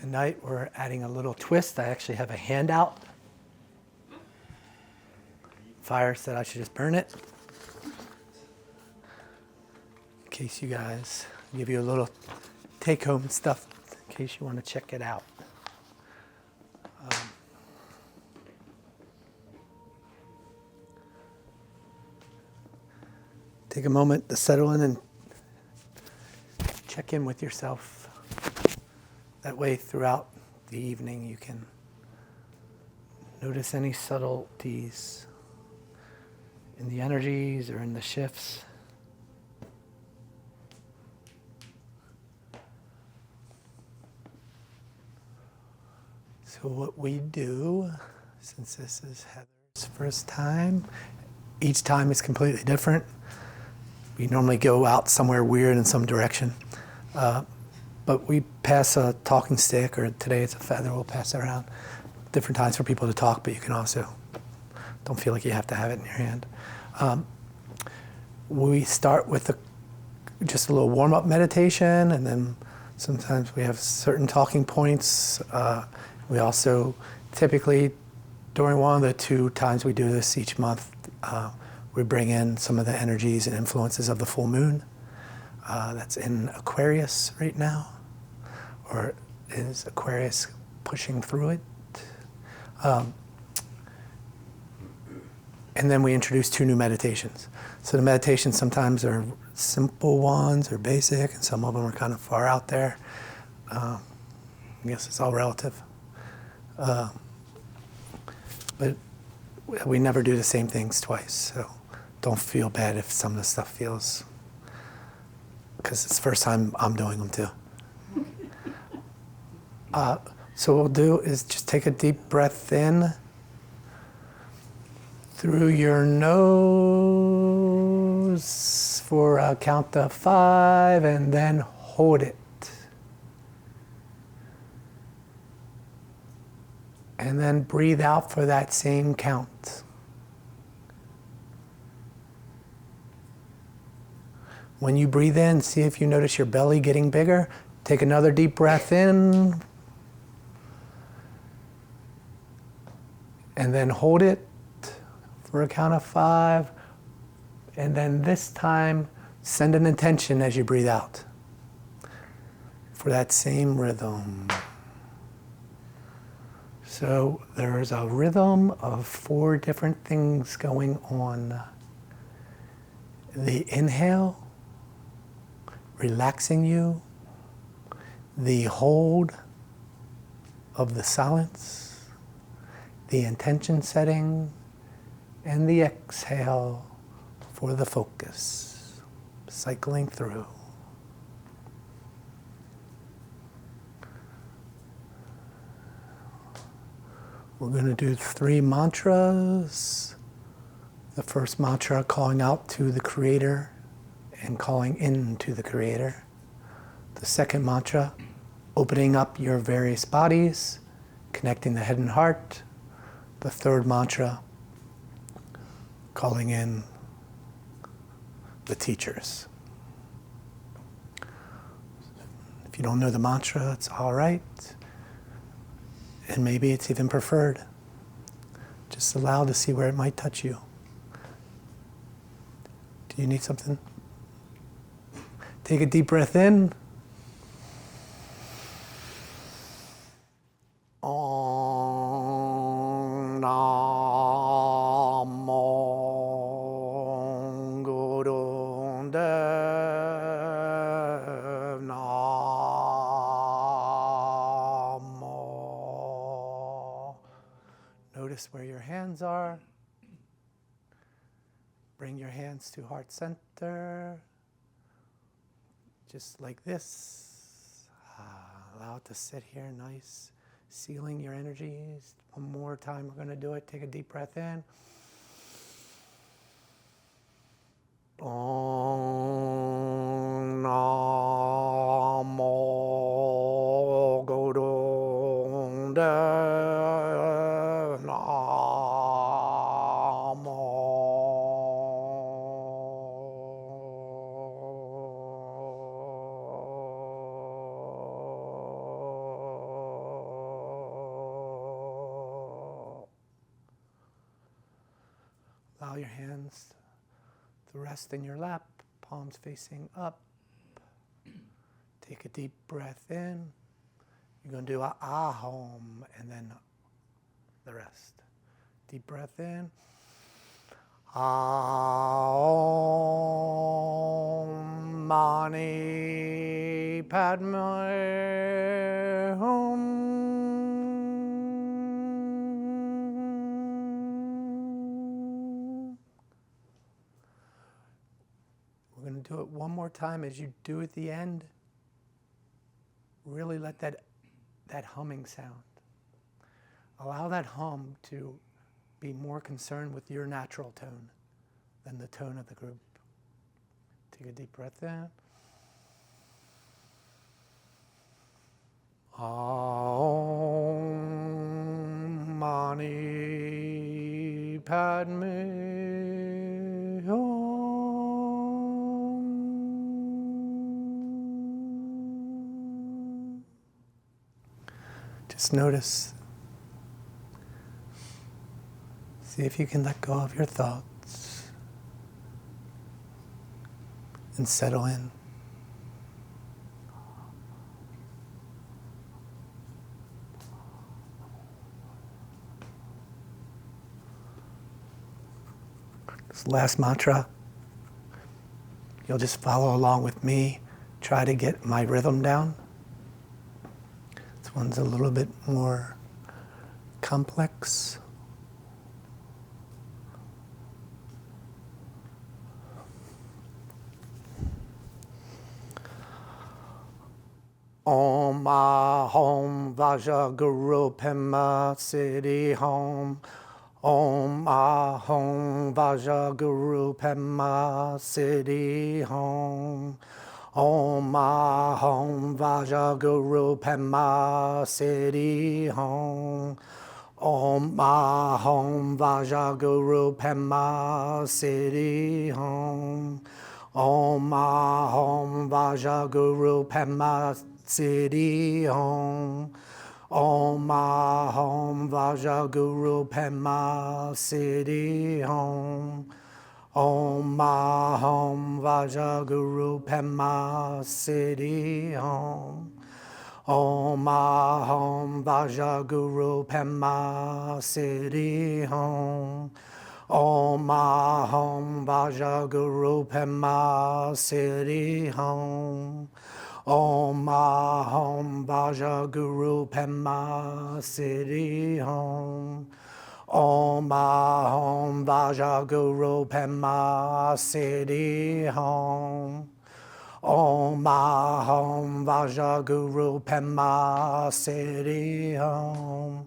Tonight we're adding a little twist. I actually have a handout. Fire said I should just burn it. In case you guys, give you a little take-home stuff in case you want to check it out. Take a moment to settle in and check in with yourself. That way throughout the evening you can notice any subtleties in the energies or in the shifts. So what we do, since this is Heather's first time, each time is completely different. We normally go out somewhere weird in some direction. But we pass a talking stick, or today it's a feather, we'll pass it around. Different times for people to talk, but you can also, don't feel like you have to have it in your hand. We start with just a little warm-up meditation, and then sometimes we have certain talking points. We also, typically, during one of the 2 times we do this each month, we bring in some of the energies and influences of the full moon. That's in Aquarius right now, or is Aquarius pushing through it? And then we introduce 2 new meditations. So the meditations sometimes are simple ones or basic, and some of them are kind of far out there. I guess it's all relative. But we never do the same things twice, so don't feel bad if some of the stuff feels, because it's the first time I'm doing them too. So what we'll do is just take a deep breath in through your nose for a count of 5, and then hold it. And then breathe out for that same count. When you breathe in, see if you notice your belly getting bigger. Take another deep breath in. And then hold it for a count of 5. And then this time, send an intention as you breathe out for that same rhythm. So there's a rhythm of 4 different things going on. The inhale, relaxing you. The hold of the silence. The intention setting. And the exhale for the focus. Cycling through. We're going to do 3 mantras. The first mantra, calling out to the Creator and calling into the Creator. The second mantra, opening up your various bodies, connecting the head and heart. The third mantra, calling in the teachers. If you don't know the mantra, it's all right. And maybe it's even preferred. Just allow to see where it might touch you. Do you need something? Take a deep breath in. Om Namo Guru Dev Namo. Notice where your hands are. Bring your hands to heart center. Just like this. Allow it to sit here nice. Sealing your energies. One more time, we're going to do it. Take a deep breath in. Om Namo Guru Dev Namo. your hands to rest in your lap, palms facing up. Take a deep breath in. You're going to do a ahom and then the rest. Deep breath in. Aum Mani Padme Hum. We're going to do it one more time. As you do at the end, really let that humming sound. Allow that hum to be more concerned with your natural tone than the tone of the group. Take a deep breath in. Aum Mani Padme Hum. Just notice. See if you can let go of your thoughts and settle in. This last mantra, you'll just follow along with me. Try to get my rhythm down. This one's a little bit more complex. Om Ahom Vaja Guru Pema Siddhi Hom. Om Ahom Vaja Guru Pema Siddhi Hom. Om Ahom Vaja Guru Pema Siddhi Hom. Om Ahom Vaja Guru Pema Siddhi Hom. Om Ahom Vaja Guru Pema Siddhi Hom. Om Ahom Vaja Guru Pema Siddhi Hom. Om Ahom Vaja Guru Pema Siddhi Hom. Om Ahom Vaja Guru Pema Siddhi Hom. Om Ahom Vaja Guru Pema Siddhi Hom. Om Ahom Vaja Guru Pema Siddhi Hom. Om Ahom Vaja Guru Pema Siddhi Hom. Om Ahom Vaja Guru Pema Siddhi Hom.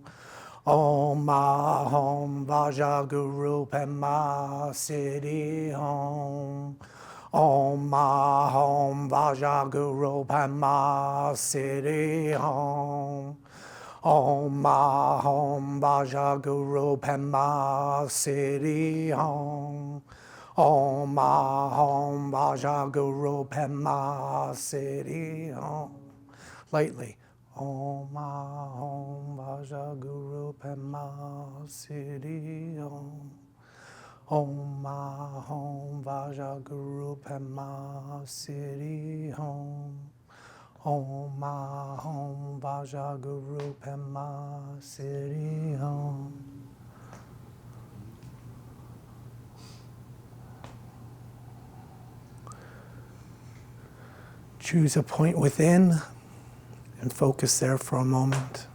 Om Ahom Vaja Guru Pema Siddhi Hom. Om Ahom Vaja Guru Pema Siddhi Hom. Om Ahom Vaja Guru Pema Siddhi Hom. Om Ahom Vaja Guru Pema Siddhi Hom. Lightly. Om Ahom Vaja Guru Pema Siddhi Hom. Om Ahom Vaja Guru Pema Siddhi Hom. Om Ahom Vaja Guru Pema Siddhi Hom. Choose a point within and focus there for a moment.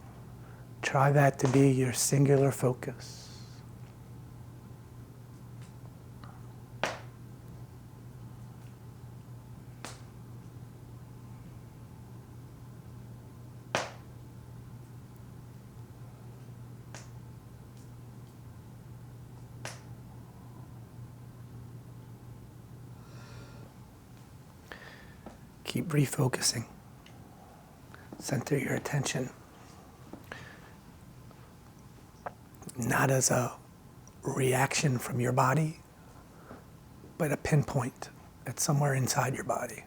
Try that to be your singular focus. Keep refocusing. Center your attention. Not as a reaction from your body, but a pinpoint at somewhere inside your body.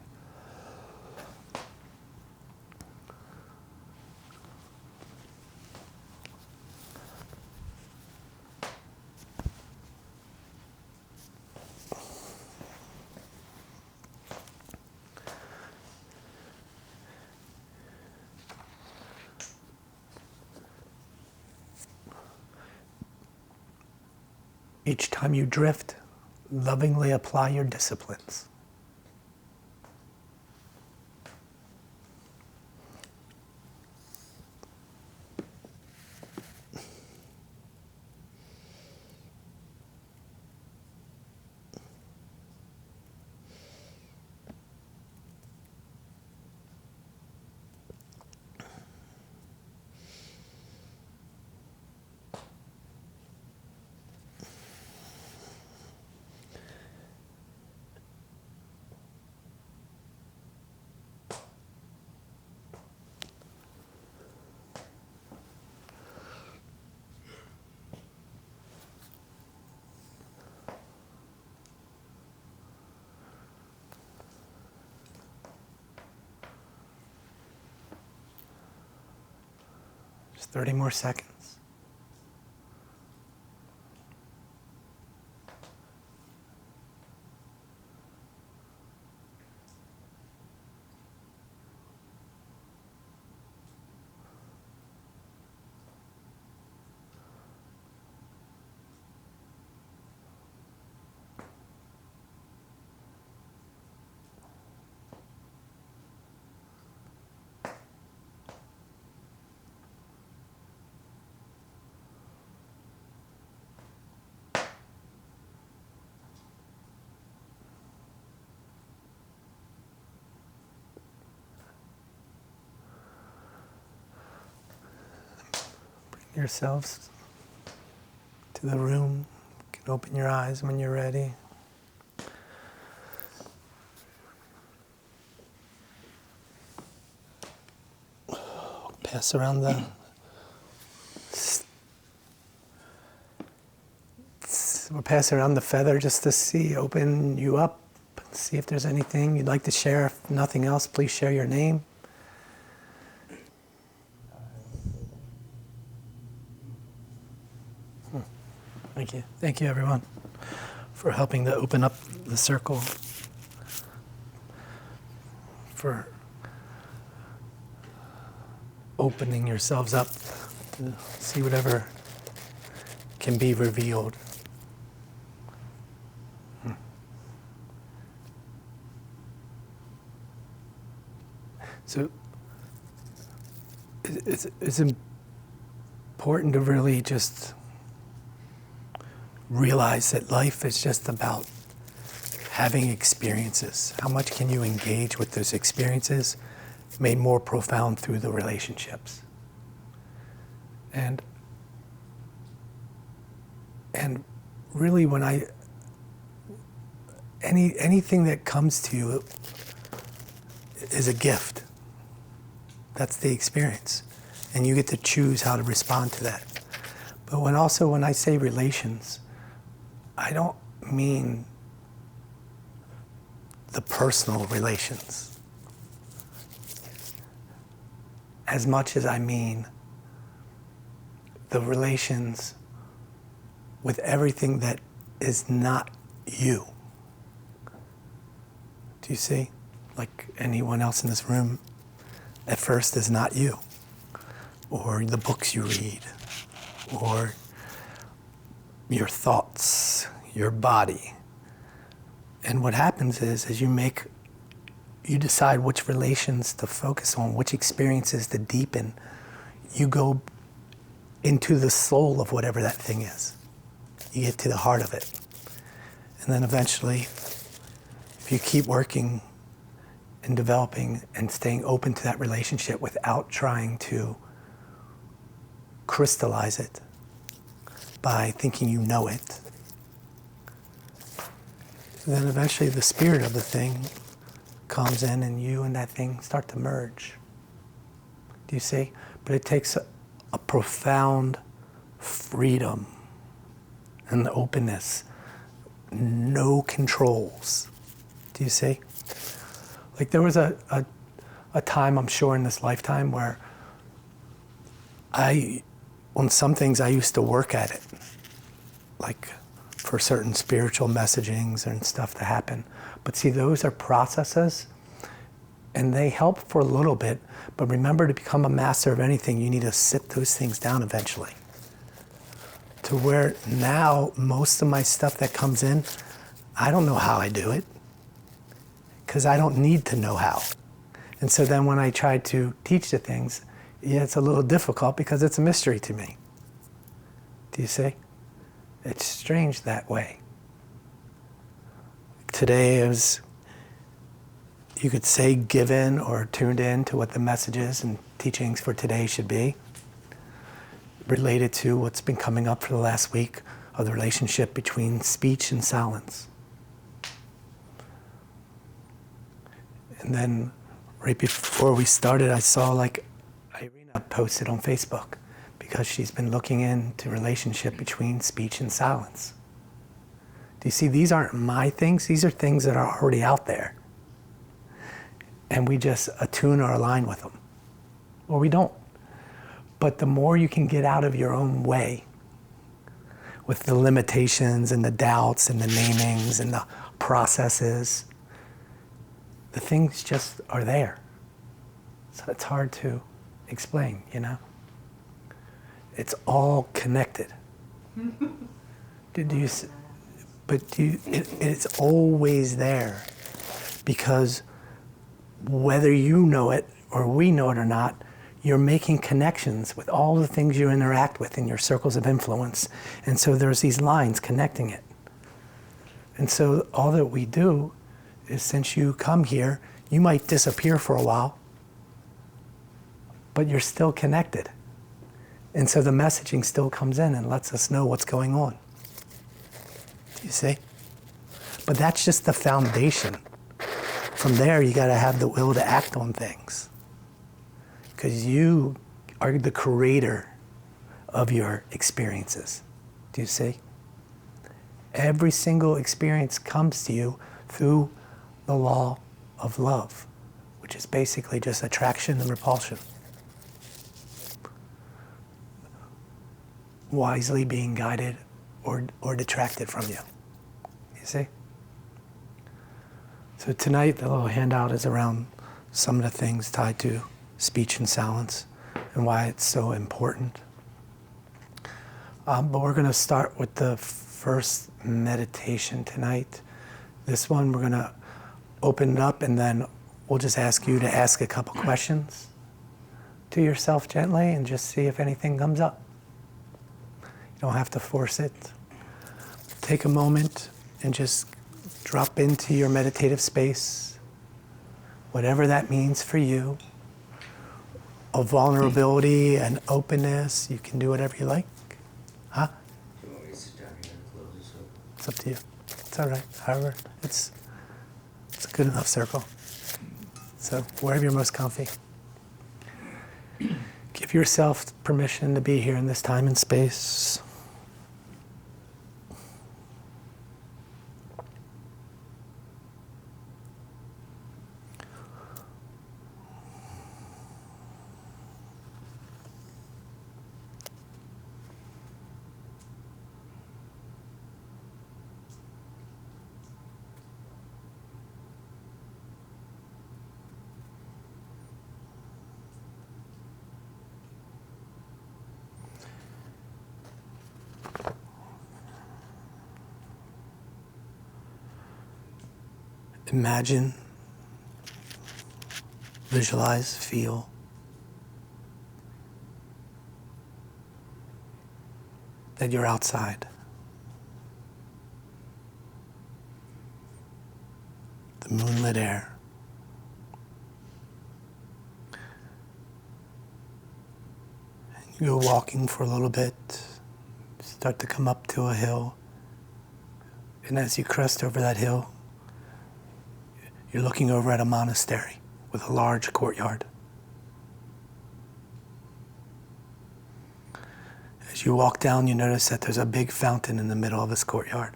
Each time you drift, lovingly apply your disciplines. Just 30 more seconds. Yourselves to the room. You can open your eyes when you're ready. Pass around the feather just to see, open you up, see if there's anything you'd like to share. If nothing else, please share your name. Thank you. Thank you, everyone, for helping to open up the circle, for opening yourselves up to see whatever can be revealed. So it's important to really just realize that life is just about having experiences. How much can you engage with those experiences, made more profound through the relationships? And really, when anything that comes to you is a gift. That's the experience, and you get to choose how to respond to that. But when I say relations, I don't mean the personal relations as much as I mean the relations with everything that is not you. Do you see? Like anyone else in this room at first is not you, or the books you read, or your thoughts, your body. And what happens is, as you decide which relations to focus on, which experiences to deepen, you go into the soul of whatever that thing is. You get to the heart of it. And then eventually, if you keep working and developing and staying open to that relationship without trying to crystallize it by thinking you know it, then eventually the spirit of the thing comes in and you and that thing start to merge. Do you see? But it takes a profound freedom and openness, no controls. Do you see? Like there was a time, I'm sure, in this lifetime where on some things I used to work at it, like for certain spiritual messagings and stuff to happen. But see, those are processes, and they help for a little bit, but remember, to become a master of anything, you need to sit those things down eventually. to where now most of my stuff that comes in, I don't know how I do it because I don't need to know how. And so then when I try to teach the things, yeah, it's a little difficult because it's a mystery to me. Do you see? It's strange that way. Today it was, you could say, given or tuned in to what the messages and teachings for today should be, related to what's been coming up for the last week of the relationship between speech and silence. And then right before we started, I saw like Irina posted on Facebook because she's been looking into relationship between speech and silence. Do you see, these aren't my things, these are things that are already out there. And we just attune or align with them. Or we don't. But the more you can get out of your own way with the limitations and the doubts and the namings and the processes, the things just are there. So it's hard to explain, you know? It's all connected. It's always there, because whether you know it or we know it or not, you're making connections with all the things you interact with in your circles of influence. And so there's these lines connecting it. And so all that we do is, since you come here, you might disappear for a while, but you're still connected. And so the messaging still comes in and lets us know what's going on. Do you see? But that's just the foundation. From there, you got to have the will to act on things, because you are the creator of your experiences. Do you see? Every single experience comes to you through the law of love, which is basically just attraction and repulsion. Wisely being guided or detracted from you. You see? So tonight, the little handout is around some of the things tied to speech and silence and why it's so important. But we're going to start with the first meditation tonight. This one, we're going to open it up, and then we'll just ask you to ask a couple questions to yourself gently and just see if anything comes up. You don't have to force it. Take a moment and just drop into your meditative space, whatever that means for you, of vulnerability and openness. You can do whatever you like. Huh? Do you want me to sit down here and close this up? It's up to you. It's all right. However, it's a good enough circle. So wherever you're most comfy. Give yourself permission to be here in this time and space. Imagine, visualize, feel that you're outside. The moonlit air. And you go walking for a little bit, start to come up to a hill, and as you crest over that hill, you're looking over at a monastery with a large courtyard. As you walk down, you notice that there's a big fountain in the middle of this courtyard.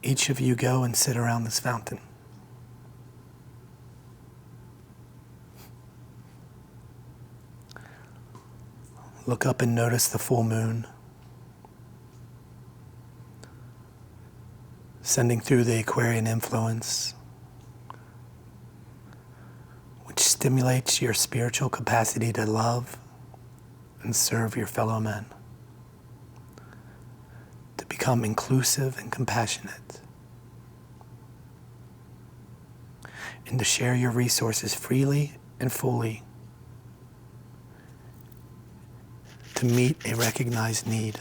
Each of you go and sit around this fountain. Look up and notice the full moon sending through the Aquarian influence, which stimulates your spiritual capacity to love, and serve your fellow men, to become inclusive and compassionate, and to share your resources freely and fully to meet a recognized need.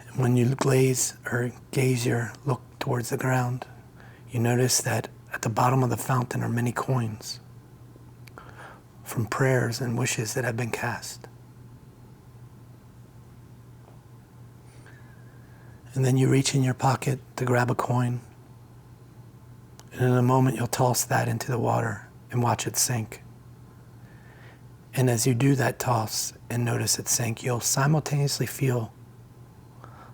And when you gaze your look towards the ground, you notice that at the bottom of the fountain are many coins from prayers and wishes that have been cast. And then you reach in your pocket to grab a coin, and in a moment you'll toss that into the water and watch it sink. And as you do that toss and notice it sink, you'll simultaneously feel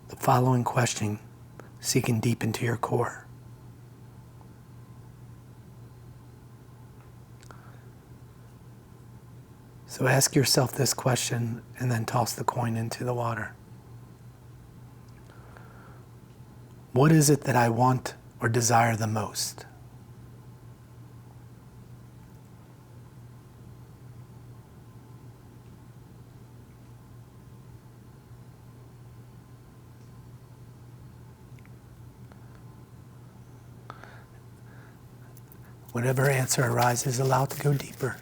the following question seeking deep into your core. So ask yourself this question and then toss the coin into the water. What is it that I want or desire the most? Whatever answer arises, allow it to go deeper.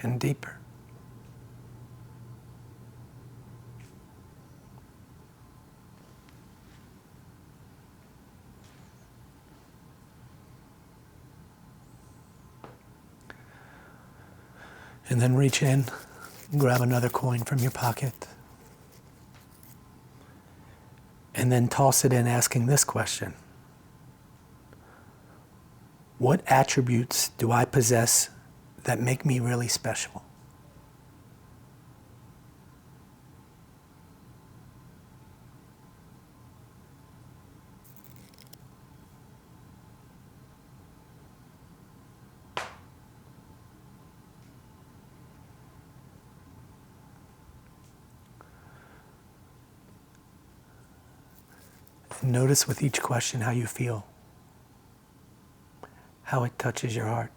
And deeper. And then reach in, grab another coin from your pocket, and then toss it in asking this question. What attributes do I possess that make me really special? And notice with each question how you feel, how it touches your heart.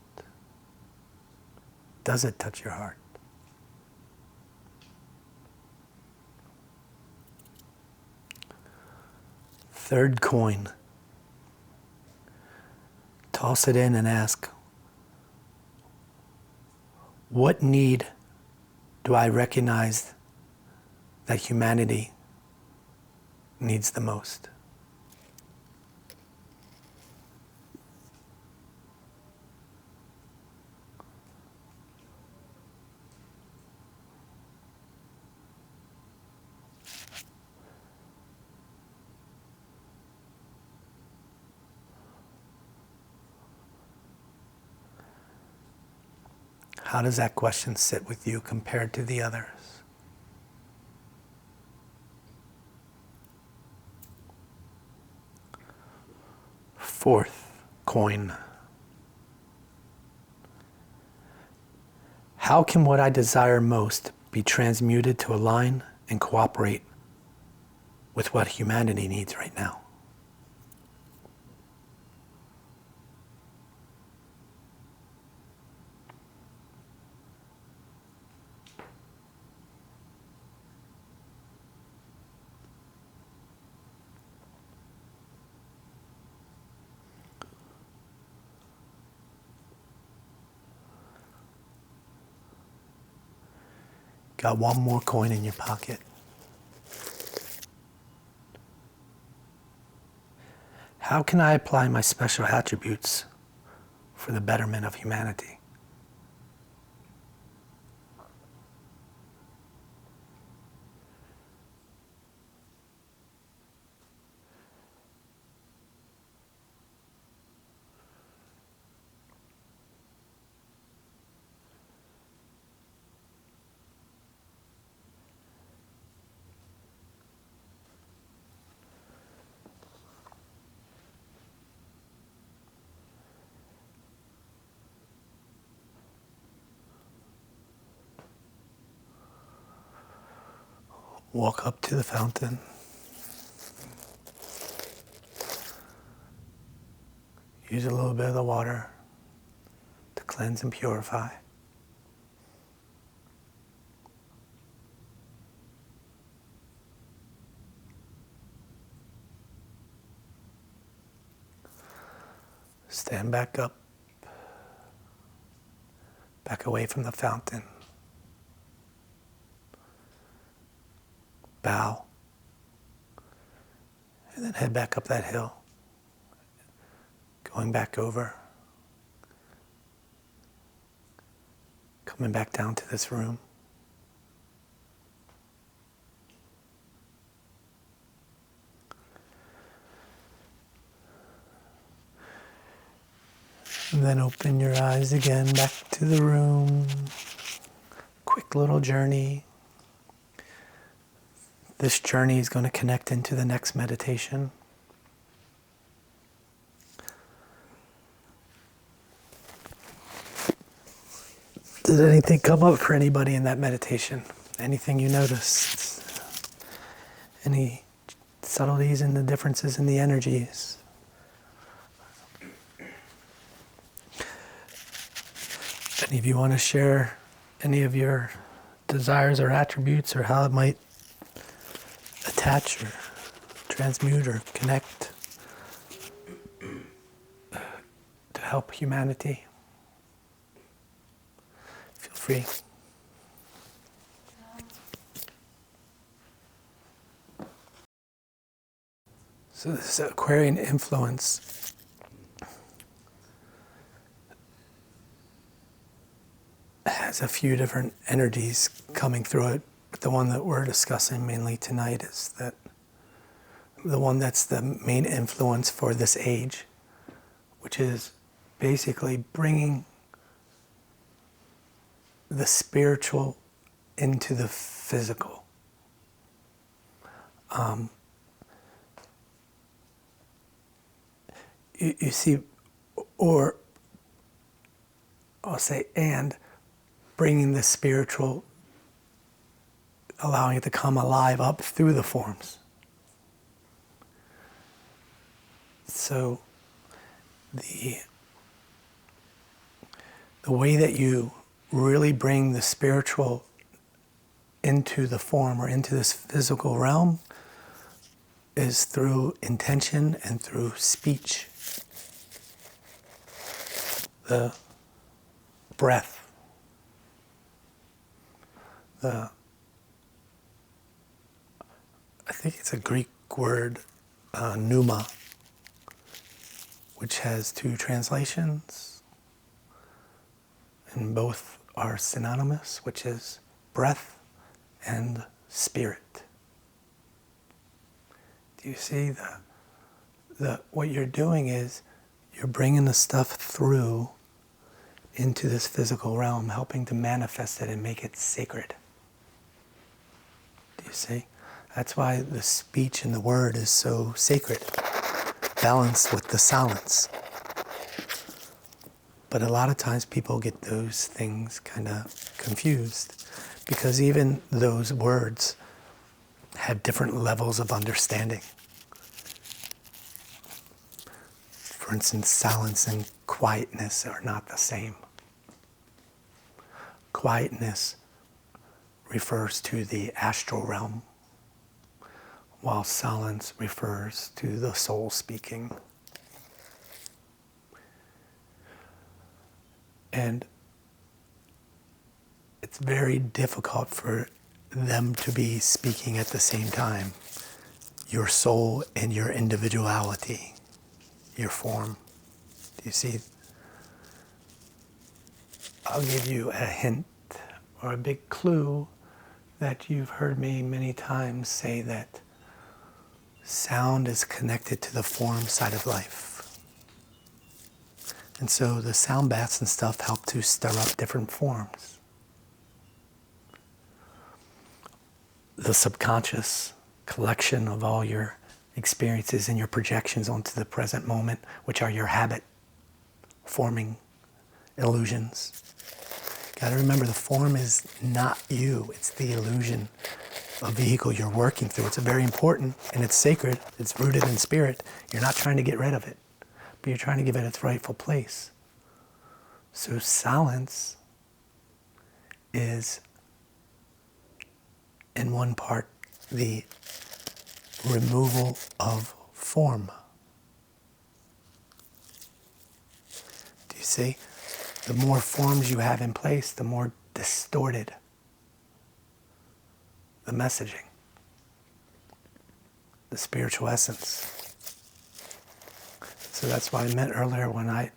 Does it touch your heart? Third coin. Toss it in and ask, what need do I recognize that humanity needs the most? How does that question sit with you compared to the others? Fourth coin. How can what I desire most be transmuted to align and cooperate with what humanity needs right now? Got one more coin in your pocket. How can I apply my special attributes for the betterment of humanity? Walk up to the fountain. Use a little bit of the water to cleanse and purify. Stand back up, back away from the fountain. Bow, and then head back up that hill, going back over, coming back down to this room. And then open your eyes again back to the room. Quick little journey. This journey is going to connect into the next meditation. Did anything come up for anybody in that meditation? Anything you noticed? Any subtleties in the differences in the energies? Any of you want to share any of your desires or attributes or how it might attach or transmute or connect to help humanity? Feel free. So this Aquarian influence has a few different energies coming through it. But the one that we're discussing mainly tonight is that the one that's the main influence for this age, which is basically bringing the spiritual into the physical. You see, or I'll say, and bringing the spiritual, allowing it to come alive up through the forms. So the way that you really bring the spiritual into the form or into this physical realm is through intention and through speech. The breath. I think it's a Greek word, pneuma, which has two translations, and both are synonymous, which is breath and spirit. Do you see what you're doing is you're bringing the stuff through into this physical realm, helping to manifest it and make it sacred. Do you see? That's why the speech and the word is so sacred, balanced with the silence. But a lot of times people get those things kind of confused because even those words have different levels of understanding. For instance, silence and quietness are not the same. Quietness refers to the astral realm, while silence refers to the soul speaking. And it's very difficult for them to be speaking at the same time. Your soul and your individuality, your form. Do you see? I'll give you a hint or a big clue that you've heard me many times say that sound is connected to the form side of life. And so the sound baths and stuff help to stir up different forms. The subconscious collection of all your experiences and your projections onto the present moment, which are your habit forming illusions. Got to remember the form is not you, it's the illusion a vehicle you're working through. It's very important and it's sacred. It's rooted in spirit. You're not trying to get rid of it, but you're trying to give it its rightful place. So silence is, in one part, the removal of form. Do you see? The more forms you have in place, the more distorted the messaging, the spiritual essence. So that's why I meant earlier when I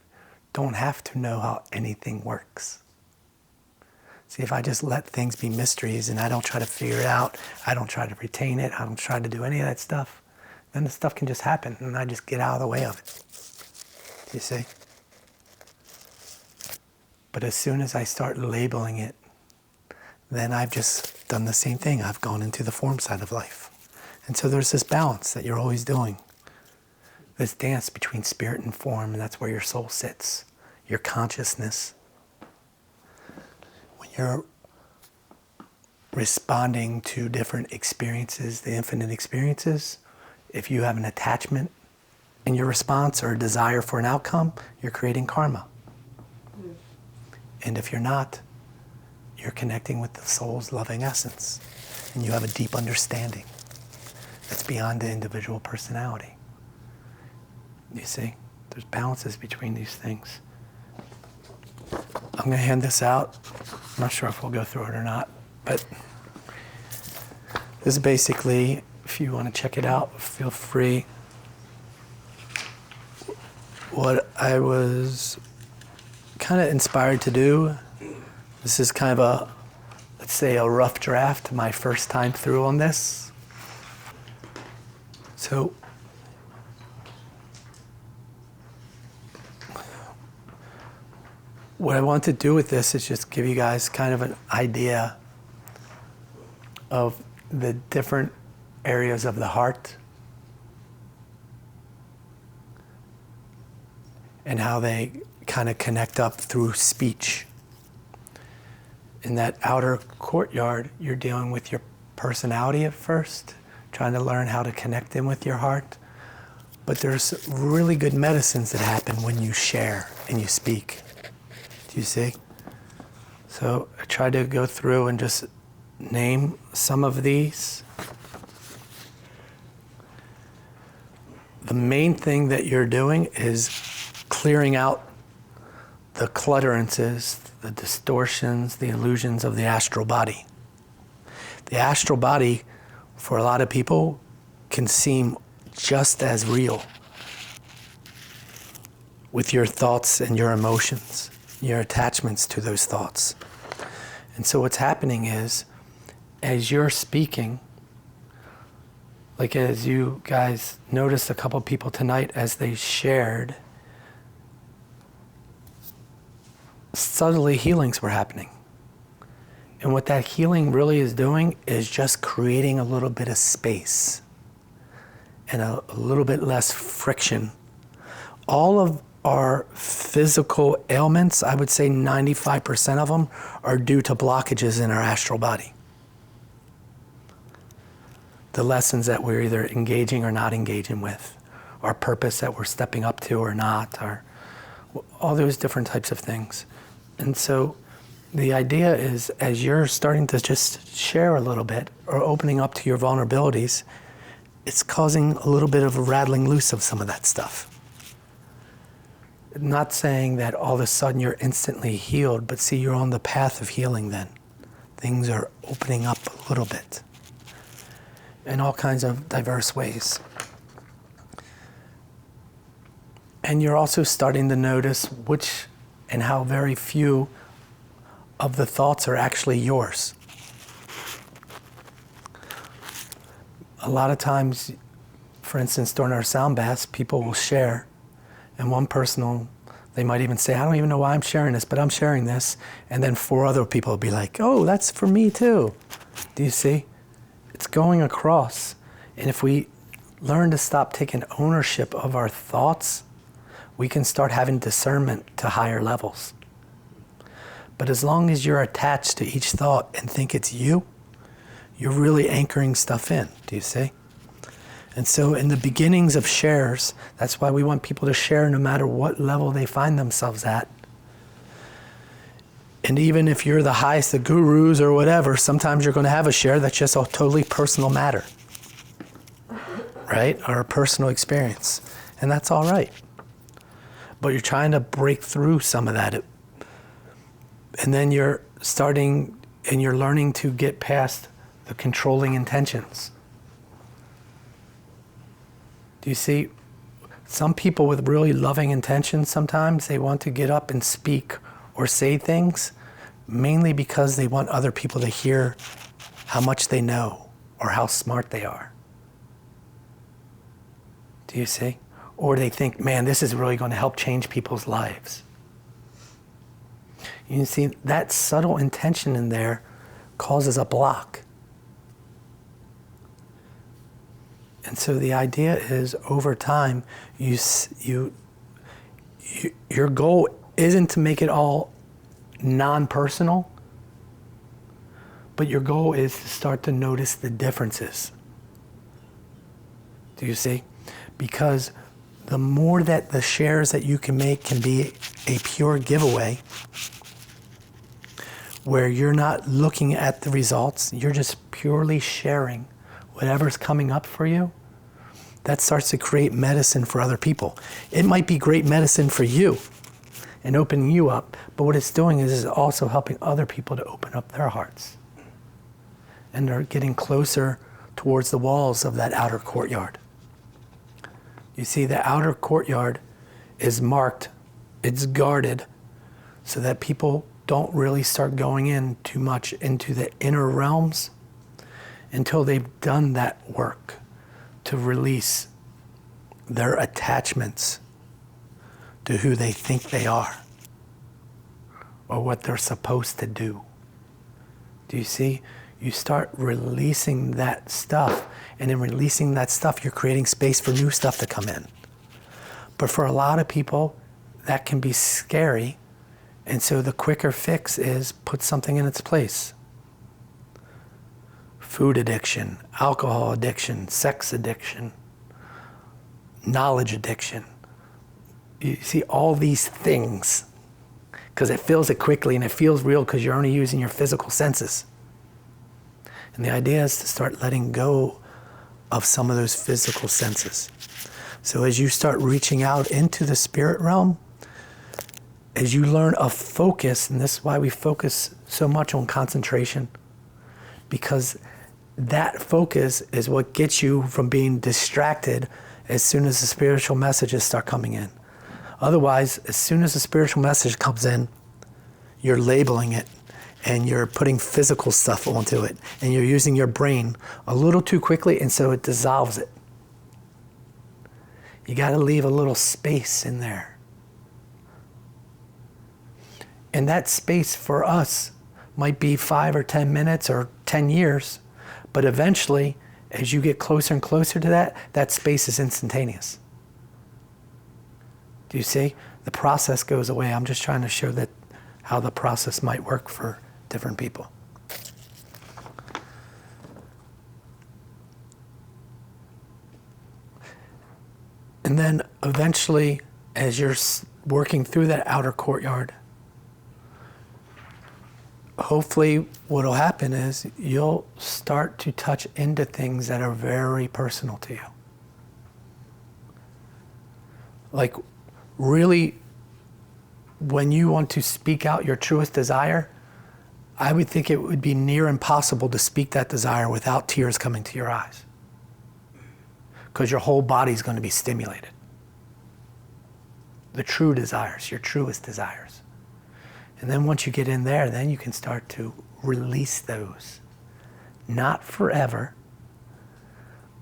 don't have to know how anything works. See, if I just let things be mysteries and I don't try to figure it out, I don't try to retain it, I don't try to do any of that stuff, then the stuff can just happen and I just get out of the way of it. Do you see? But as soon as I start labeling it, then I've just done the same thing. I've gone into the form side of life. And so there's this balance that you're always doing. This dance between spirit and form, and that's where your soul sits, your consciousness. When you're responding to different experiences, the infinite experiences, if you have an attachment in your response or a desire for an outcome, you're creating karma. And if you're not, you're connecting with the soul's loving essence. And you have a deep understanding that's beyond the individual personality. You see, there's balances between these things. I'm going to hand this out. I'm not sure if we'll go through it or not, but this is basically, if you want to check it out, feel free. What I was kind of inspired to do, this is kind of a, let's say, a rough draft, my first time through on this. So, what I want to do with this is just give you guys kind of an idea of the different areas of the heart and how they kind of connect up through speech. In that outer courtyard, you're dealing with your personality at first, trying to learn how to connect in with your heart. But there's really good medicines that happen when you share and you speak. Do you see? So I tried to go through and just name some of these. The main thing that you're doing is clearing out the clutterances, the distortions, the illusions of the astral body. The astral body, for a lot of people, can seem just as real with your thoughts and your emotions, your attachments to those thoughts. And so what's happening is, as you're speaking, like as you guys noticed a couple people tonight as they shared, subtly healings were happening. And what that healing really is doing is just creating a little bit of space and a little bit less friction. All of our physical ailments, I would say 95% of them, are due to blockages in our astral body. The lessons that we're either engaging or not engaging with, our purpose that we're stepping up to or not, or all those different types of things. And so the idea is, as you're starting to just share a little bit or opening up to your vulnerabilities, it's causing a little bit of a rattling loose of some of that stuff. Not saying that all of a sudden you're instantly healed, but see, you're on the path of healing then. Things are opening up a little bit in all kinds of diverse ways. And you're also starting to notice which and how very few of the thoughts are actually yours. A lot of times, for instance, during our sound baths, people will share, and one person they might even say, I don't even know why I'm sharing this, but I'm sharing this. And then 4 other people will be like, oh, that's for me too. Do you see? It's going across. And if we learn to stop taking ownership of our thoughts, we can start having discernment to higher levels. But as long as you're attached to each thought and think it's you, you're really anchoring stuff in. Do you see? And so in the beginnings of shares, that's why we want people to share no matter what level they find themselves at. And even if you're the highest, the gurus or whatever, sometimes you're going to have a share that's just a totally personal matter, right? Or a personal experience. And that's all right. But you're trying to break through some of that. And then you're starting and you're learning to get past the controlling intentions. Do you see? Some people with really loving intentions, sometimes they want to get up and speak or say things, mainly because they want other people to hear how much they know or how smart they are. Do you see? Or they think, man, this is really going to help change people's lives. You see, that subtle intention in there causes a block. And so the idea is, over time, your goal isn't to make it all non-personal, but your goal is to start to notice the differences. Do you see? Because the more that the shares that you can make can be a pure giveaway, where you're not looking at the results, you're just purely sharing whatever's coming up for you, that starts to create medicine for other people. It might be great medicine for you and opening you up, but what it's doing is it's also helping other people to open up their hearts. And they're getting closer towards the walls of that outer courtyard. You see, the outer courtyard is marked, it's guarded, so that people don't really start going in too much into the inner realms until they've done that work to release their attachments to who they think they are or what they're supposed to do. Do you see? You start releasing that stuff, and in releasing that stuff, you're creating space for new stuff to come in. But for a lot of people, that can be scary, and so the quicker fix is put something in its place. Food addiction, alcohol addiction, sex addiction, knowledge addiction. You see all these things because it feels it quickly and it feels real because you're only using your physical senses. And the idea is to start letting go of some of those physical senses. So as you start reaching out into the spirit realm, as you learn a focus, and this is why we focus so much on concentration, because that focus is what gets you from being distracted as soon as the spiritual messages start coming in. Otherwise, as soon as the spiritual message comes in, you're labeling it and you're putting physical stuff onto it and you're using your brain a little too quickly, and so it dissolves it. You got to leave a little space in there. And that space for us might be 5 or 10 minutes or 10 years. But eventually, as you get closer and closer to that, that space is instantaneous. Do you see? The process goes away. I'm just trying to show that how the process might work for different people. And then eventually, as you're working through that outer courtyard, hopefully what will happen is you'll start to touch into things that are very personal to you. Like really, when you want to speak out your truest desire, I would think it would be near impossible to speak that desire without tears coming to your eyes, because your whole body's going to be stimulated. The true desires, your truest desires. And then once you get in there, then you can start to release those. Not forever,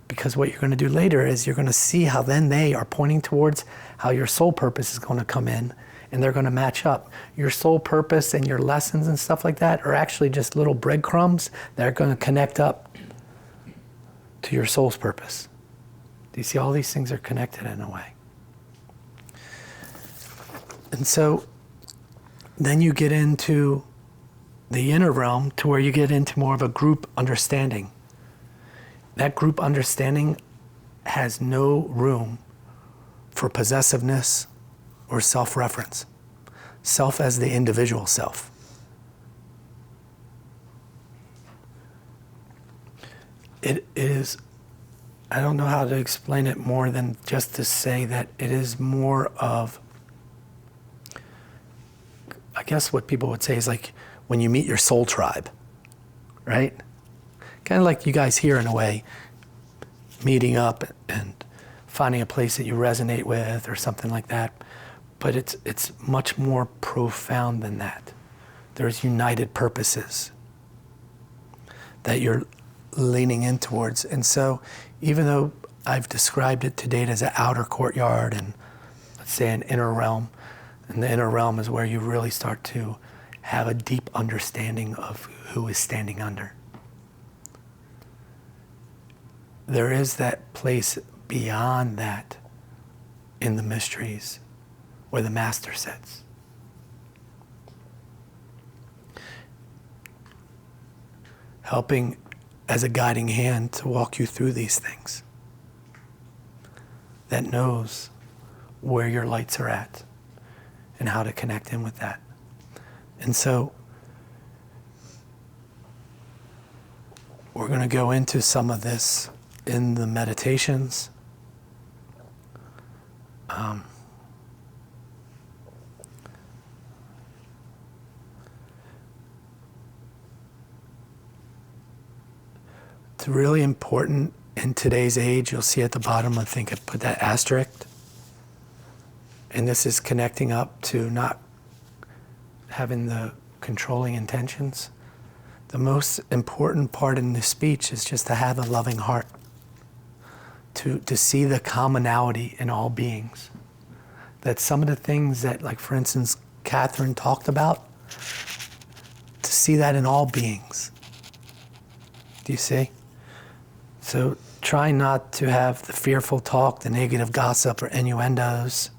because what you're going to do later is you're going to see how then they are pointing towards how your soul purpose is going to come in, and they're going to match up. Your soul purpose and your lessons and stuff like that are actually just little breadcrumbs that are going to connect up to your soul's purpose. Do you see all these things are connected in a way? And so then you get into the inner realm to where you get into more of a group understanding. That group understanding has no room for possessiveness or self-reference. Self as the individual self. It is, I don't know how to explain it more than just to say that it is more of, I guess what people would say is like when you meet your soul tribe, right? Kind of like you guys here in a way, meeting up and finding a place that you resonate with or something like that. But it's much more profound than that. There's united purposes that you're leaning in towards. And so even though I've described it to date as an outer courtyard and let's say an inner realm, and the inner realm is where you really start to have a deep understanding of who is standing under. There is that place beyond that in the mysteries where the master sits. Helping as a guiding hand to walk you through these things. That knows where your lights are at and how to connect in with that. And so we're going to go into some of this in the meditations. It's really important in today's age. You'll see at the bottom, I think I put that asterisk. And this is connecting up to not having the controlling intentions. The most important part in this speech is just to have a loving heart, to see the commonality in all beings. That some of the things that, like for instance, Catherine talked about, to see that in all beings. Do you see? So try not to have the fearful talk, the negative gossip or innuendos,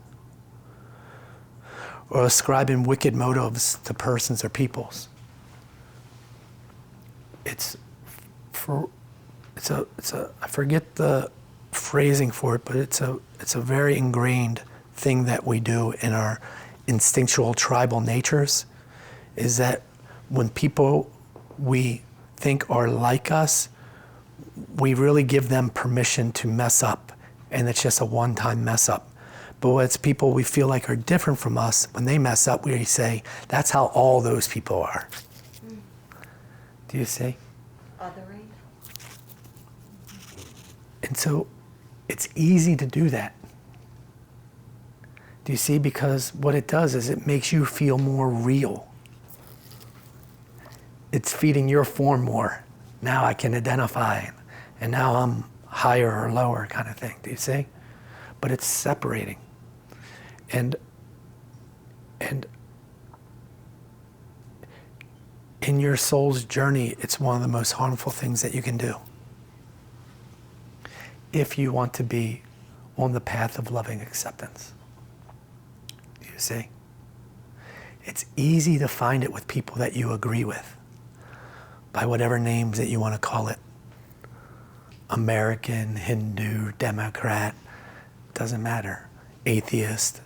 or ascribing wicked motives to persons or peoples. I forget the phrasing for it, but it's a very ingrained thing that we do in our instinctual tribal natures, is that when people we think are like us, we really give them permission to mess up, and it's just a one-time mess up. But when it's people we feel like are different from us, when they mess up, we say, that's how all those people are. Do you see? Othering. And so it's easy to do that. Do you see? Because what it does is it makes you feel more real. It's feeding your form more. Now I can identify, and now I'm higher or lower kind of thing. Do you see? But it's separating. And in your soul's journey, it's one of the most harmful things that you can do if you want to be on the path of loving acceptance. Do you see? It's easy to find it with people that you agree with, by whatever names that you want to call it. American, Hindu, Democrat, doesn't matter. Atheist.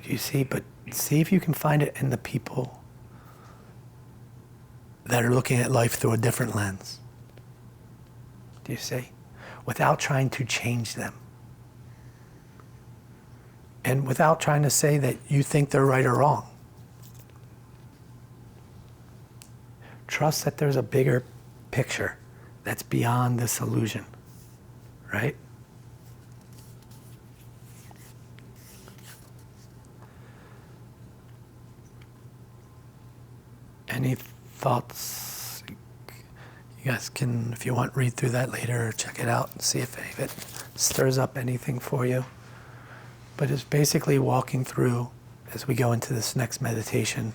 You see, but see if you can find it in the people that are looking at life through a different lens. Do you see? Without trying to change them. And without trying to say that you think they're right or wrong. Trust that there's a bigger picture that's beyond this illusion, right? Any thoughts? You guys can, if you want, read through that later or check it out and see if it stirs up anything for you. But it's basically walking through, as we go into this next meditation,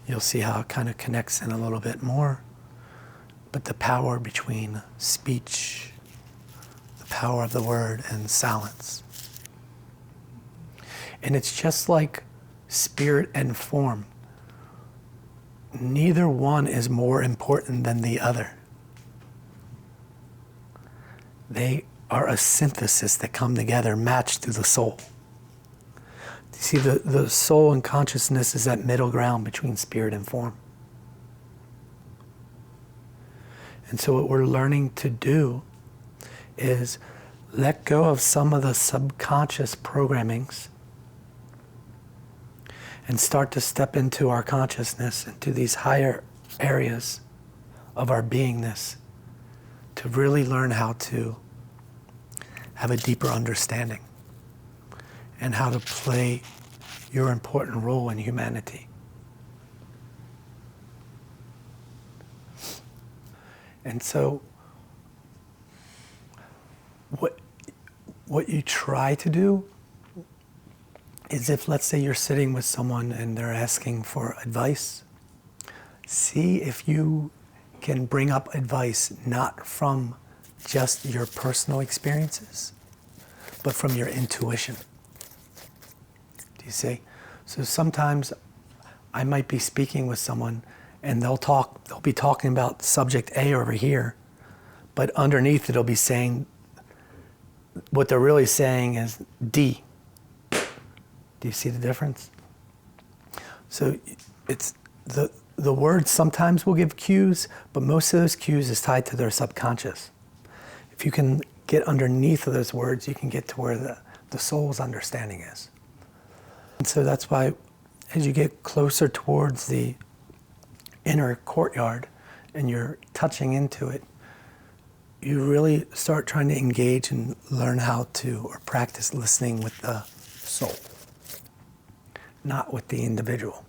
you'll see how it kind of connects in a little bit more. But the power between speech, the power of the word, and silence. And it's just like spirit and form. neither one is more important than the other. They are a synthesis that come together, matched through the soul. You see, the soul and consciousness is that middle ground between spirit and form. And so what we're learning to do is let go of some of the subconscious programmings and start to step into our consciousness, into these higher areas of our beingness, to really learn how to have a deeper understanding and how to play your important role in humanity. And so what you try to do is, if let's say you're sitting with someone and they're asking for advice, see if you can bring up advice not from just your personal experiences, but from your intuition. Do you see? So sometimes I might be speaking with someone and they'll be talking about subject A over here, but underneath it'll be saying, what they're really saying is D. Do you see the difference? So it's the words sometimes will give cues, but most of those cues is tied to their subconscious. If you can get underneath of those words, you can get to where the soul's understanding is. And so that's why as you get closer towards the inner courtyard and you're touching into it, you really start trying to engage and learn how to, or practice listening with the soul, not with the individual.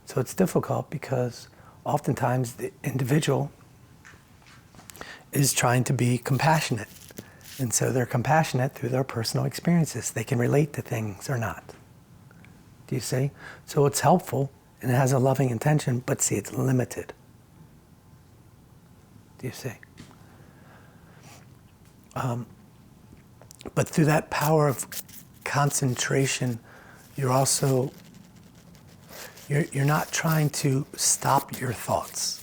So it's difficult because oftentimes the individual is trying to be compassionate. And so they're compassionate through their personal experiences. They can relate to things or not. Do you see? So it's helpful and it has a loving intention, but see, it's limited. Do you see? But through that power of concentration, you're also, you're not trying to stop your thoughts.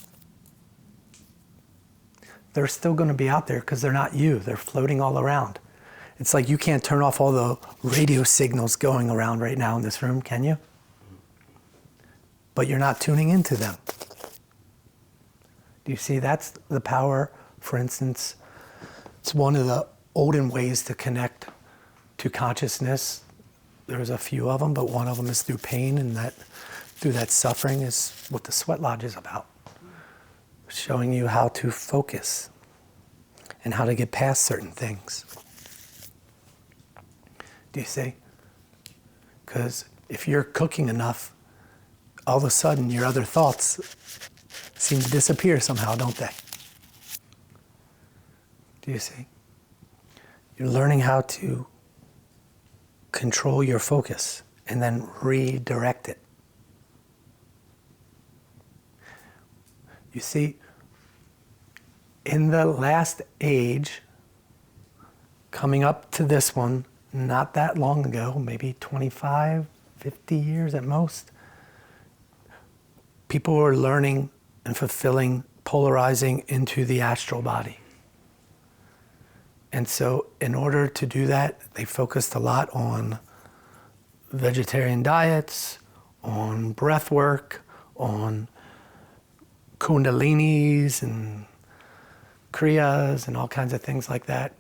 They're still going to be out there because they're not you. They're floating all around. It's like you can't turn off all the radio signals going around right now in this room, can you? But you're not tuning into them. Do you see? That's the power. For instance, it's one of the olden ways to connect to consciousness. There's a few of them, but one of them is through pain, and that through that suffering is what the sweat lodge is about. Showing you how to focus and how to get past certain things. Do you see? Because if you're cooking enough, all of a sudden your other thoughts seem to disappear somehow, don't they? Do you see? You're learning how to control your focus and then redirect it. You see, in the last age, coming up to this one, not that long ago, maybe 25, 50 years at most, people were learning and fulfilling, polarizing into the astral body. And so in order to do that, they focused a lot on vegetarian diets, on breath work, on kundalinis and kriyas and all kinds of things like that.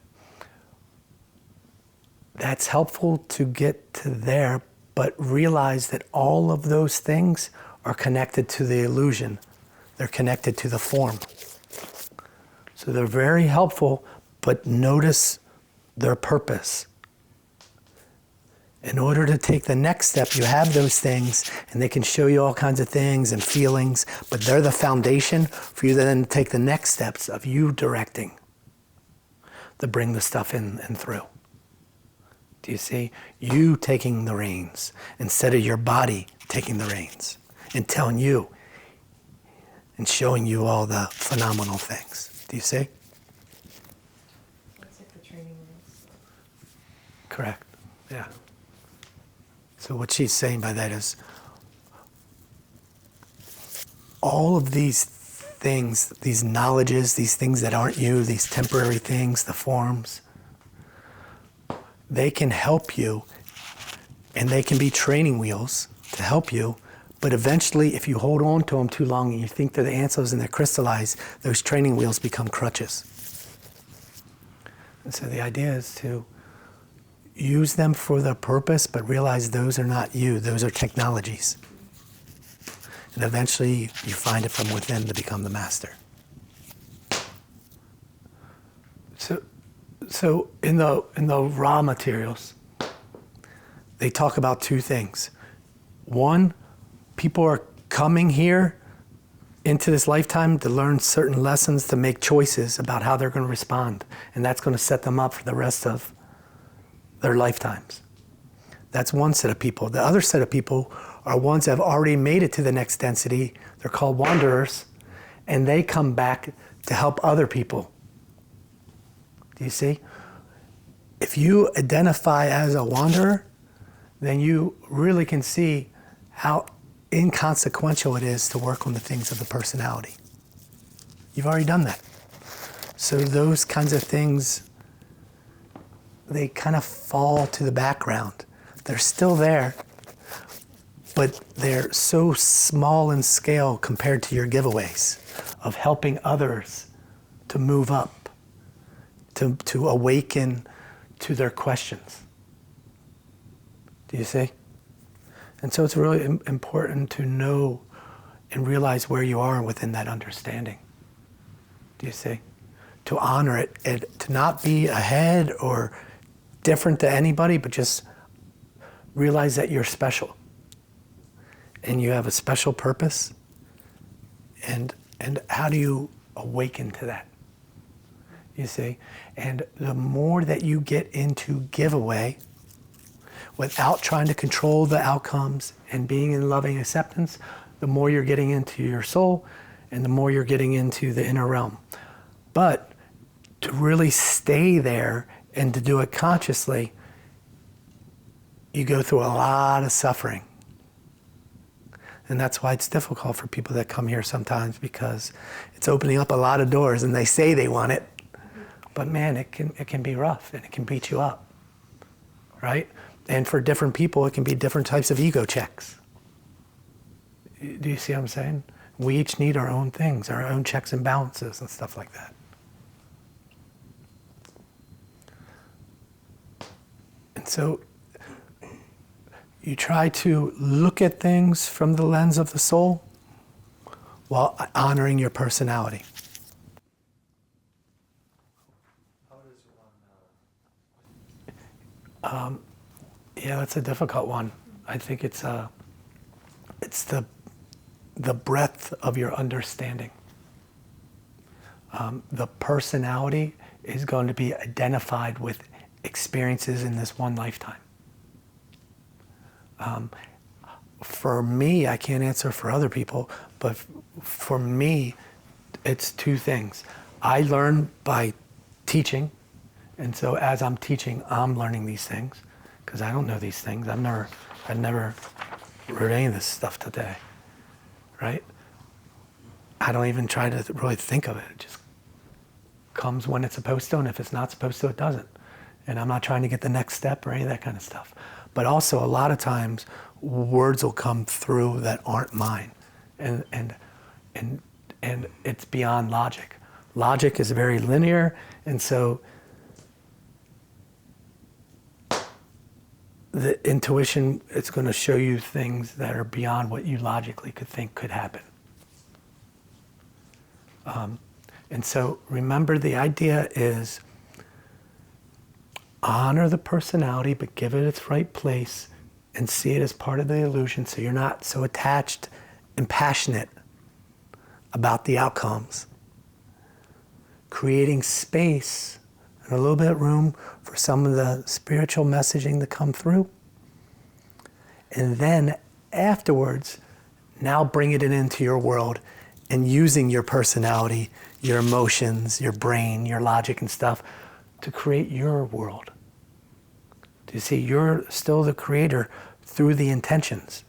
That's helpful to get to there, but realize that all of those things are connected to the illusion. They're connected to the form. So they're very helpful, but notice their purpose. In order to take the next step, you have those things, and they can show you all kinds of things and feelings, but they're the foundation for you to then take the next steps of you directing to bring the stuff in and through. Do you see? You taking the reins instead of your body taking the reins and telling you and showing you all the phenomenal things. Do you see? It's like the training wheels. Correct. Yeah. So what she's saying by that is, all of these things, these knowledges, these things that aren't you, these temporary things, the forms, they can help you, and they can be training wheels to help you. But eventually, if you hold on to them too long and you think they're the answers and they're crystallized, those training wheels become crutches. And so the idea is to use them for their purpose, but realize those are not you, those are technologies. And eventually you find it from within to become the master. So in the raw materials, they talk about two things. One, people are coming here into this lifetime to learn certain lessons, to make choices about how they're going to respond. And that's going to set them up for the rest of their lifetimes. That's one set of people. The other set of people are ones that have already made it to the next density. They're called wanderers, and they come back to help other people. Do you see? If you identify as a wanderer, then you really can see how inconsequential it is to work on the things of the personality. You've already done that. So those kinds of things, they kind of fall to the background. They're still there, but they're so small in scale compared to your giveaways of helping others to move up, to awaken to their questions. Do you see? And so it's really important to know and realize where you are within that understanding. Do you see? To honor it, and to not be ahead or different to anybody, but just realize that you're special. And you have a special purpose. And how do you awaken to that? You see? And the more that you get into giveaway, without trying to control the outcomes and being in loving acceptance, the more you're getting into your soul and the more you're getting into the inner realm. But to really stay there and to do it consciously, you go through a lot of suffering. And that's why it's difficult for people that come here sometimes, because it's opening up a lot of doors and they say they want it. But man, it can be rough and it can beat you up, right? And for different people, it can be different types of ego checks. Do you see what I'm saying? We each need our own things, our own checks and balances and stuff like that. And so you try to look at things from the lens of the soul while honoring your personality. Yeah, that's a difficult one. I think it's the breadth of your understanding. The personality is going to be identified with experiences in this one lifetime. For me, I can't answer for other people, but for me, it's two things. I learn by teaching, and so as I'm teaching, I'm learning these things, because I don't know these things. I've never wrote any of this stuff today, right? I don't even try to really think of it. It just comes when it's supposed to, and if it's not supposed to, it doesn't. And I'm not trying to get the next step or any of that kind of stuff. But also, a lot of times, words will come through that aren't mine, and it's beyond logic. Logic is very linear, and so the intuition, it's going to show you things that are beyond what you logically could think could happen. And so remember, the idea is honor the personality, but give it its right place and see it as part of the illusion, so you're not so attached and passionate about the outcomes. Creating space and a little bit of room for some of the spiritual messaging to come through. And then afterwards, now bring it into your world and using your personality, your emotions, your brain, your logic and stuff to create your world. Do you see? You're still the creator through the intentions.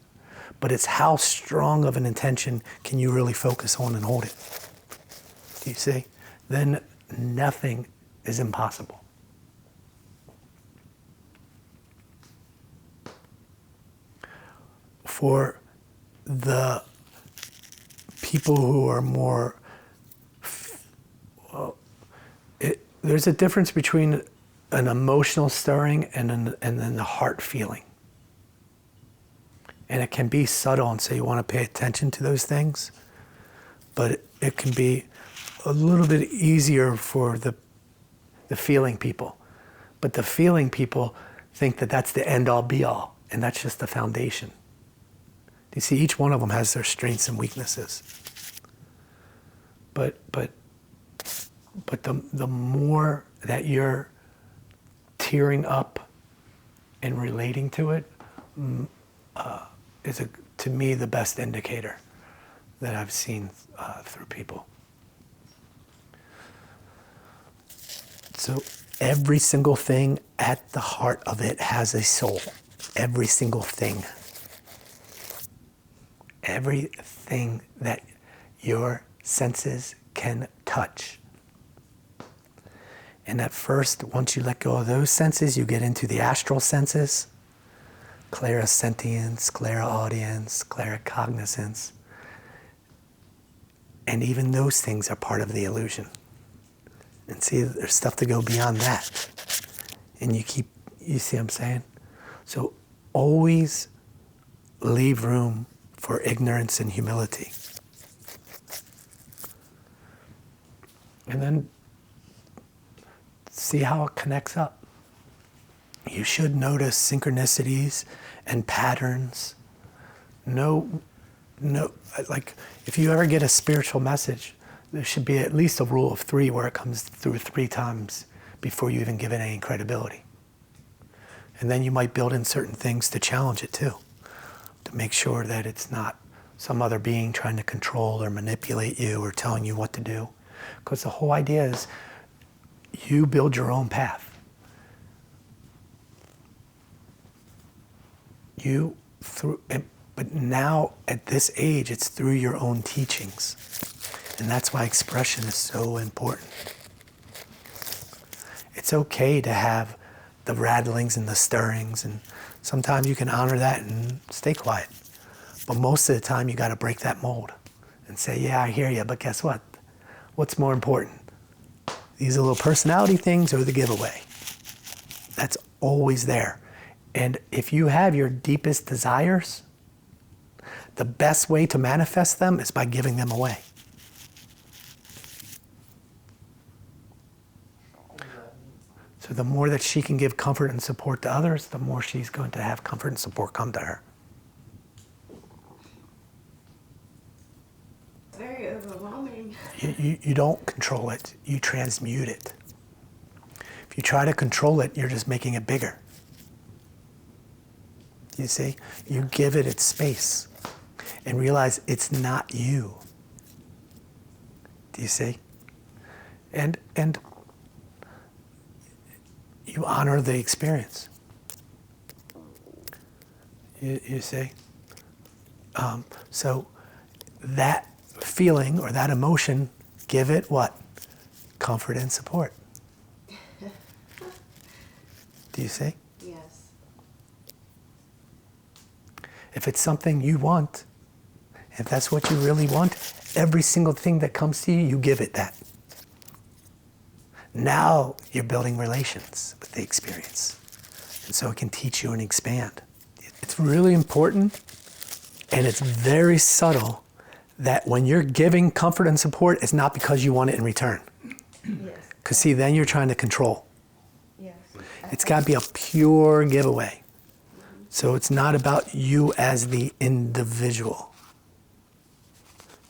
but it's how strong of an intention can you really focus on and hold it. Do you see? Then nothing is impossible. For the people who are more, there's a difference between an emotional stirring and then the heart feeling. And it can be subtle, and so you want to pay attention to those things, but it can be a little bit easier for the feeling people. But the feeling people think that that's the end all be all, and that's just the foundation. You see, each one of them has their strengths and weaknesses. But the more that you're tearing up and relating to it is, to me, the best indicator that I've seen through people. So every single thing at the heart of it has a soul. Every single thing. Everything that your senses can touch. And at first, once you let go of those senses, you get into the astral senses, clairsentience, clairaudience, claircognizance. And even those things are part of the illusion. And see, there's stuff to go beyond that. And you see what I'm saying? So always leave room for ignorance and humility. And then see how it connects up. You should notice synchronicities and patterns. No, like if you ever get a spiritual message, there should be at least a rule of 3 where it comes through 3 times before you even give it any credibility. And then you might build in certain things to challenge it too, to make sure that it's not some other being trying to control or manipulate you or telling you what to do. Because the whole idea is you build your own path. But now at this age, it's through your own teachings. And that's why expression is so important. It's okay to have the rattlings and the stirrings, and sometimes you can honor that and stay quiet. But most of the time, you got to break that mold and say, yeah, I hear you, but guess what? What's more important? These are little personality things or the giveaway? That's always there. And if you have your deepest desires, the best way to manifest them is by giving them away. So the more that she can give comfort and support to others, the more she's going to have comfort and support come to her. Very overwhelming. You don't control it, you transmute it. If you try to control it, you're just making it bigger. You see? You give it its space and realize it's not you. Do you see? And you honor the experience. You see? So that feeling or that emotion, give it what? Comfort and support. Do you see? Yes. If it's something you want, if that's what you really want, every single thing that comes to you, you give it that. Now you're building relations with the experience. And so it can teach you and expand. It's really important, and it's very subtle, that when you're giving comfort and support, it's not because you want it in return. Yes. Because see, then you're trying to control. Yes. It's got to be a pure giveaway. So it's not about you as the individual.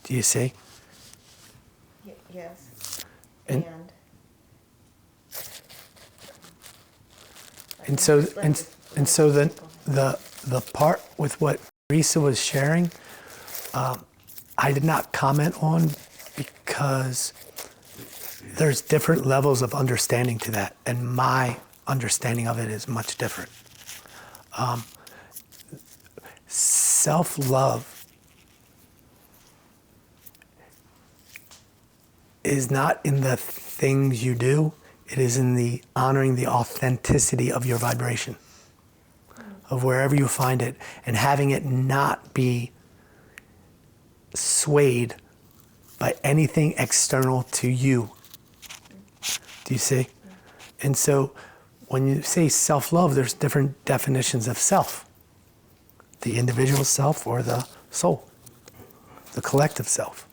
Do you see? Yes. And And so then the part with what Teresa was sharing, I did not comment on because there's different levels of understanding to that, and my understanding of it is much different. self-love is not in the things you do, it is in the honoring the authenticity of your vibration, of wherever you find it, and having it not be swayed by anything external to you. Do you see? And so when you say self-love, there's different definitions of self. The individual self or the soul, the collective self,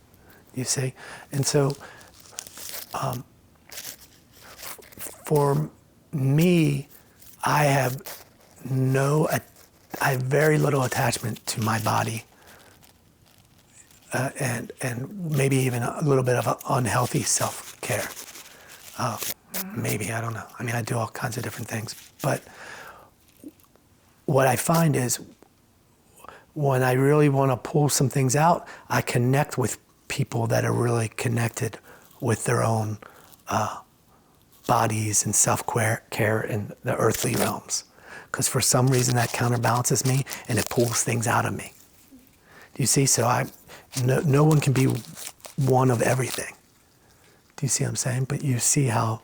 you see? And so for me, I have very little attachment to my body, and maybe even a little bit of an unhealthy self-care. Maybe, I don't know. I mean, I do all kinds of different things. But what I find is when I really want to pull some things out, I connect with people that are really connected with their own bodies and self-care in the earthly realms. Because for some reason that counterbalances me and it pulls things out of me. Do you see? So no one can be one of everything. Do you see what I'm saying? But you see how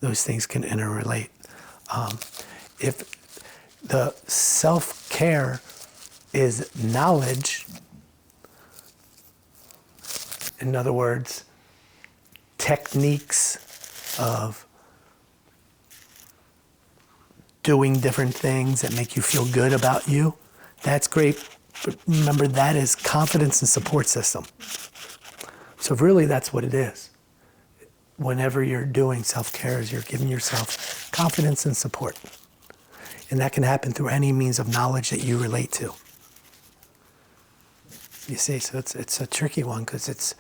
those things can interrelate. If the self-care is knowledge, in other words, techniques of doing different things that make you feel good about you, that's great. But remember, that is confidence and support system. So really, that's what it is. Whenever you're doing self-care, is you're giving yourself confidence and support. And that can happen through any means of knowledge that you relate to. You see, so it's a tricky one because it's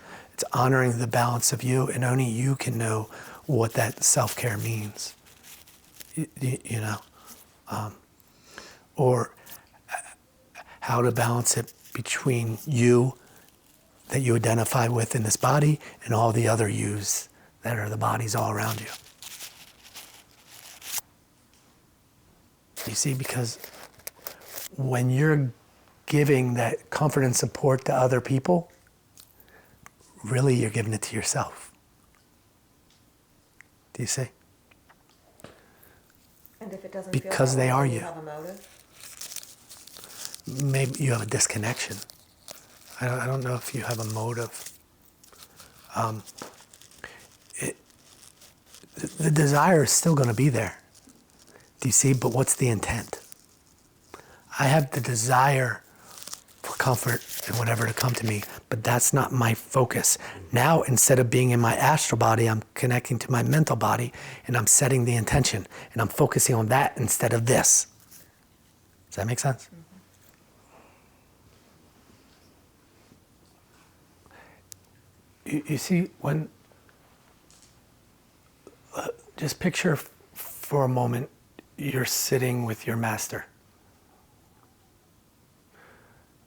honoring the balance of you, and only you can know what that self-care means. You know, or how to balance it between you that you identify with in this body and all the other yous that are the bodies all around you. You see, because when you're giving that comfort and support to other people, really you're giving it to yourself. Do you see? And if it doesn't Because feel they that are way, you. you have a motive? Maybe you have a disconnection. I don't know if you have a motive. The desire is still going to be there. Do you see? But what's the intent? I have the desire for comfort and whatever to come to me, but that's not my focus. Now, instead of being in my astral body, I'm connecting to my mental body, and I'm setting the intention, and I'm focusing on that instead of this. Does that make sense? You see, when just picture for a moment you're sitting with your master,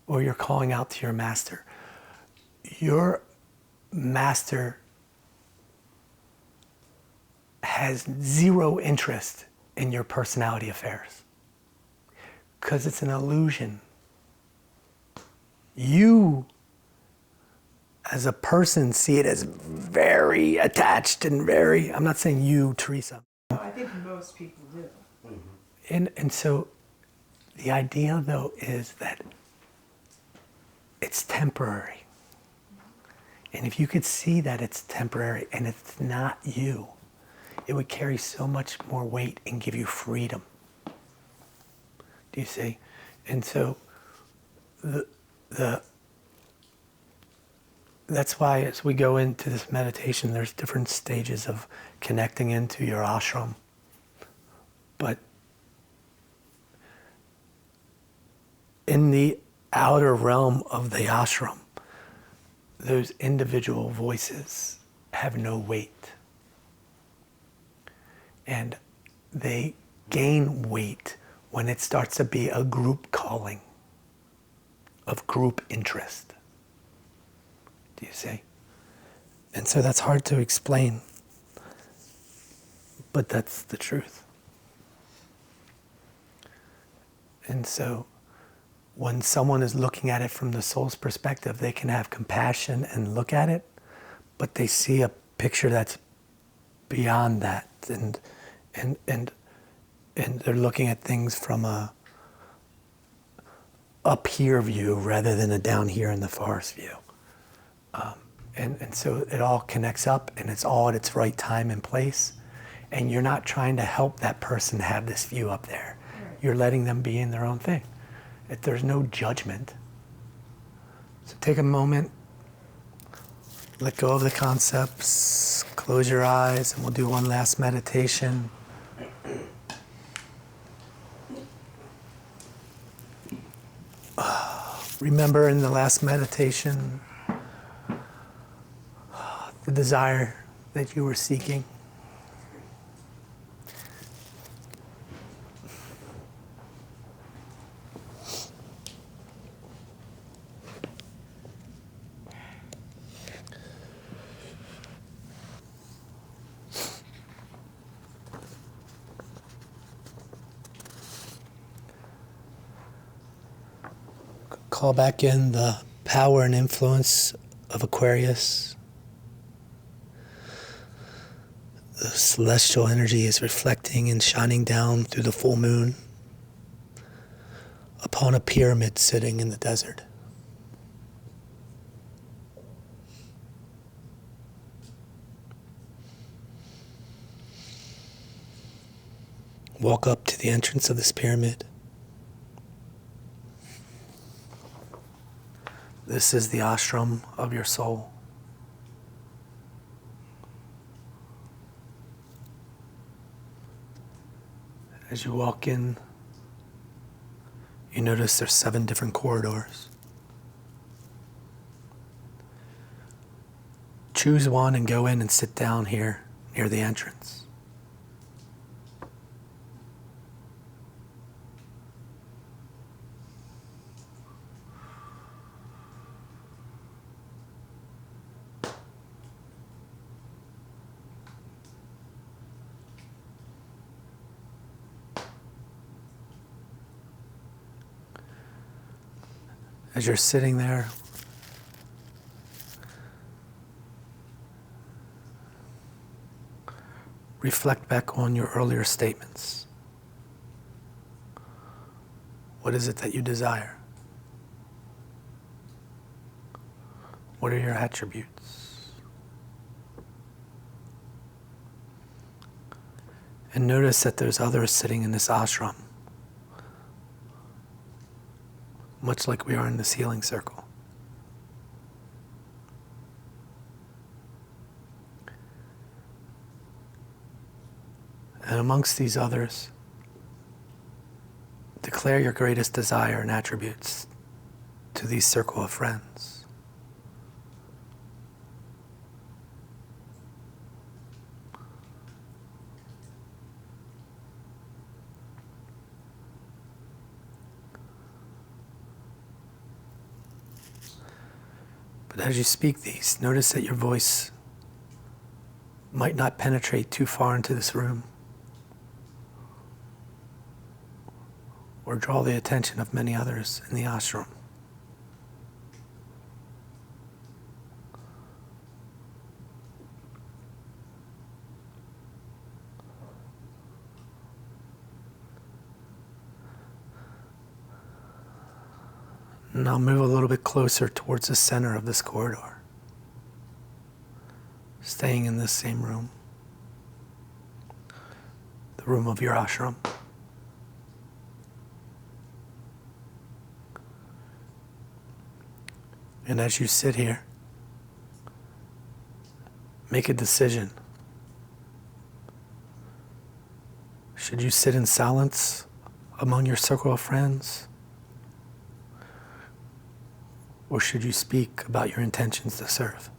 or you're calling out to your master. Your master has zero interest in your personality affairs because it's an illusion. You, as a person, see it as very attached and very, I'm not saying you, Teresa. No, I think most people do. And so the idea, though, is that it's temporary. And if you could see that it's temporary and it's not you, it would carry so much more weight and give you freedom. Do you see? And so that's why as we go into this meditation, there's different stages of connecting into your oshrum. But in the outer realm of the oshrum, those individual voices have no weight. And they gain weight when it starts to be a group calling of group interest. Do you see? And so that's hard to explain, but that's the truth. And so when someone is looking at it from the soul's perspective, they can have compassion and look at it, but they see a picture that's beyond that, and they're looking at things from a up here view rather than a down here in the forest view. And so it all connects up, and it's all at its right time and place. And you're not trying to help that person have this view up there. Right. You're letting them be in their own thing. If there's no judgment. So take a moment, let go of the concepts, close your eyes, and we'll do one last meditation. Remember in the last meditation, the desire that you were seeking. Call back in the power and influence of Aquarius. The celestial energy is reflecting and shining down through the full moon upon a pyramid sitting in the desert. Walk up to the entrance of this pyramid. This is the oshrum of your soul. As you walk in, you notice there's 7 different corridors. Choose one and go in and sit down here near the entrance. As you're sitting there, reflect back on your earlier statements. What is it that you desire? What are your attributes? And notice that there's others sitting in this ashram, much like we are in this healing circle. And amongst these others, declare your greatest desire and attributes to these circle of friends. But as you speak these, notice that your voice might not penetrate too far into this room or draw the attention of many others in the ashram. Now move a little bit closer towards the center of this corridor, staying in this same room, the room of your ashram. And as you sit here, make a decision. Should you sit in silence among your circle of friends? Or should you speak about your intentions to serve?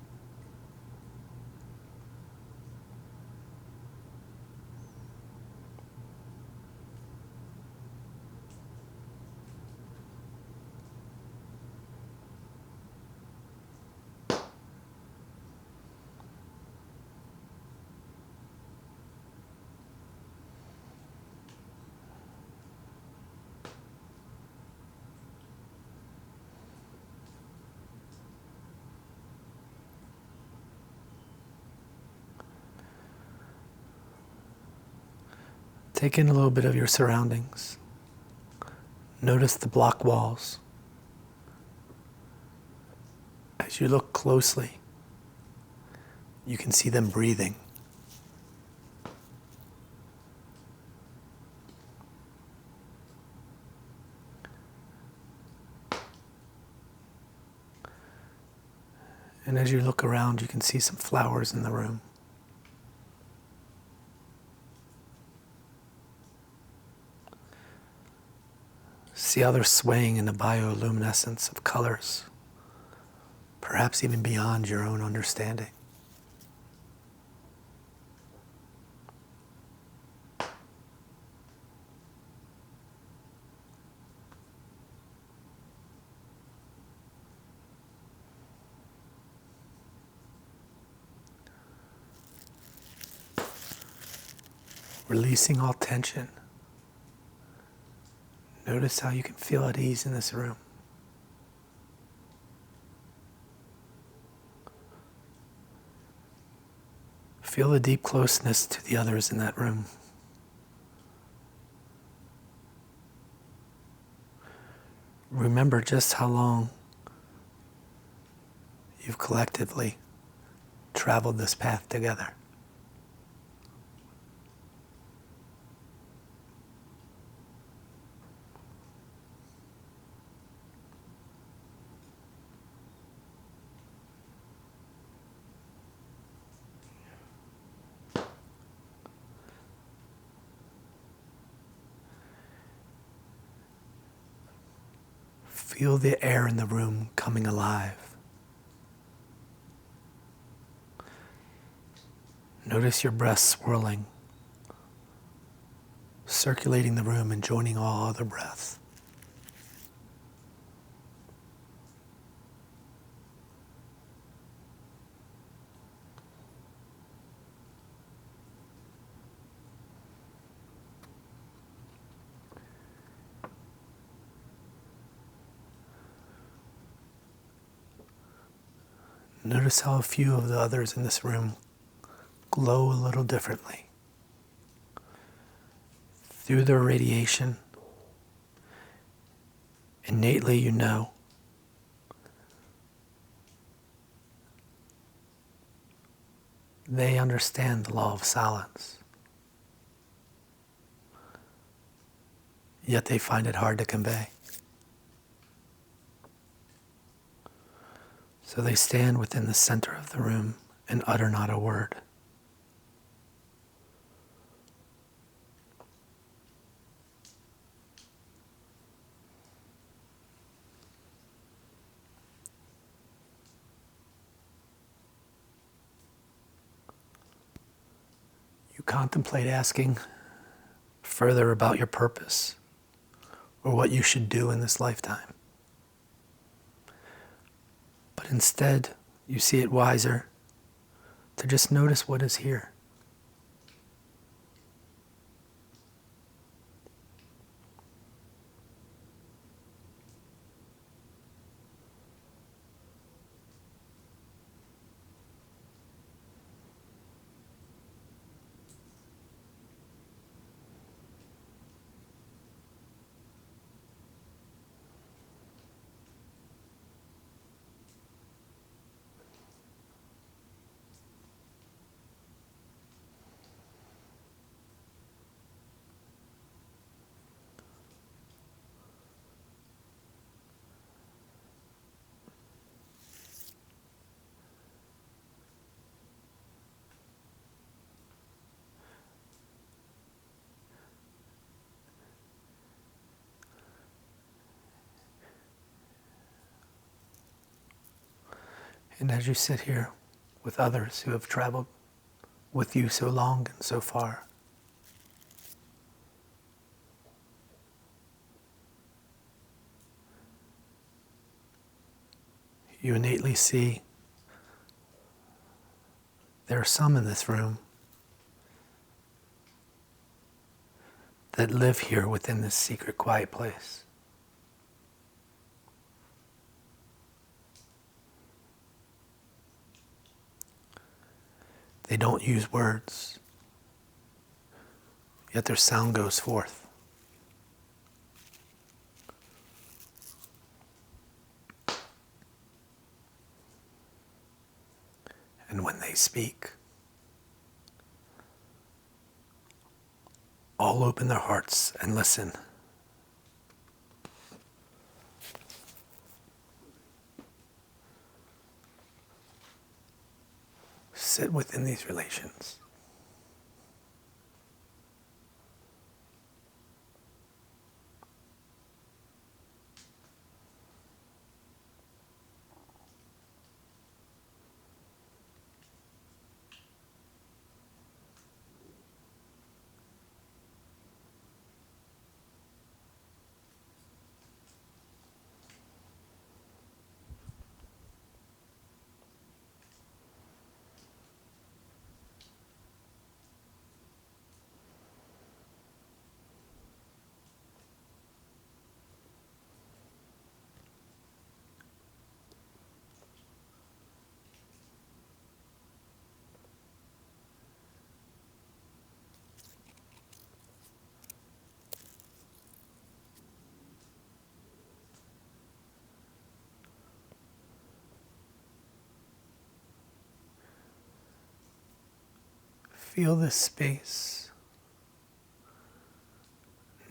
Take in a little bit of your surroundings. Notice the block walls. As you look closely, you can see them breathing. And as you look around, you can see some flowers in the room. See how they're swaying in the bioluminescence of colors, perhaps even beyond your own understanding. Releasing all tension. Notice how you can feel at ease in this room. Feel the deep closeness to the others in that room. Remember just how long you've collectively traveled this path together. Feel the air in the room coming alive. Notice your breath swirling, circulating the room and joining all other breaths. Notice how a few of the others in this room glow a little differently. Through their radiation, innately you know they understand the law of silence. Yet they find it hard to convey. So they stand within the center of the room and utter not a word. You contemplate asking further about your purpose or what you should do in this lifetime. But instead, you see it wiser to just notice what is here. And as you sit here with others who have traveled with you so long and so far, you innately see there are some in this room that live here within this secret, quiet place. They don't use words, yet their sound goes forth. And when they speak, all open their hearts and listen. Sit within these relations. Feel this space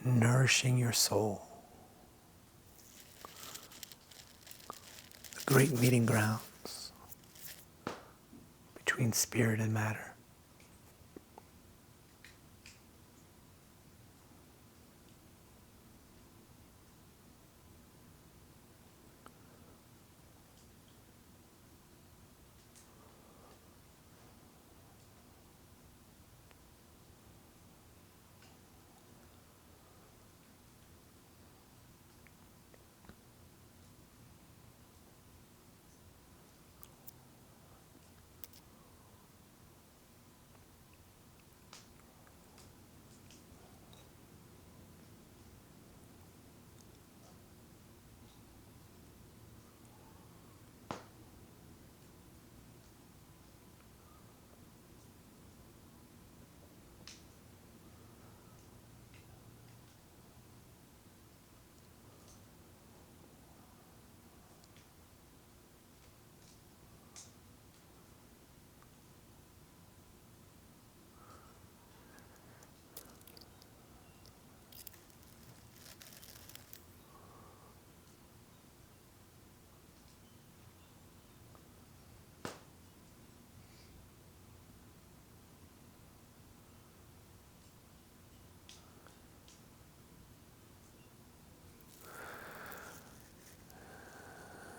nourishing your soul. The great meeting grounds between spirit and matter.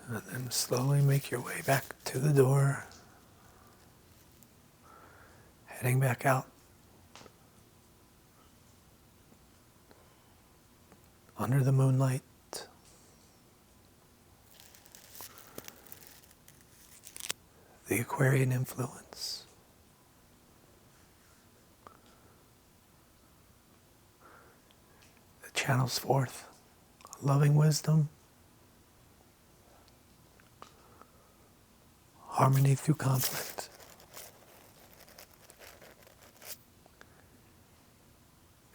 And then slowly make your way back to the door, heading back out under the moonlight. The Aquarian influence. That channels forth loving wisdom, harmony through conflict,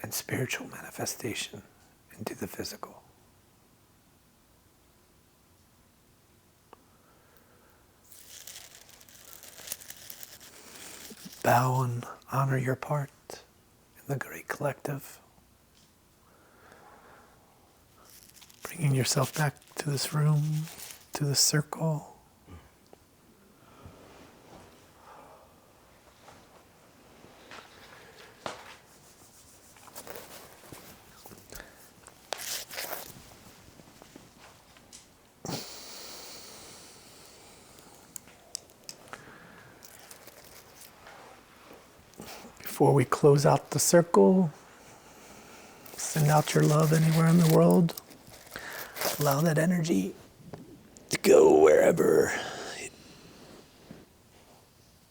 and spiritual manifestation into the physical. Bow and honor your part in the great collective. Bringing yourself back to this room, to this circle. Before we close out the circle, send out your love anywhere in the world. Allow that energy to go wherever,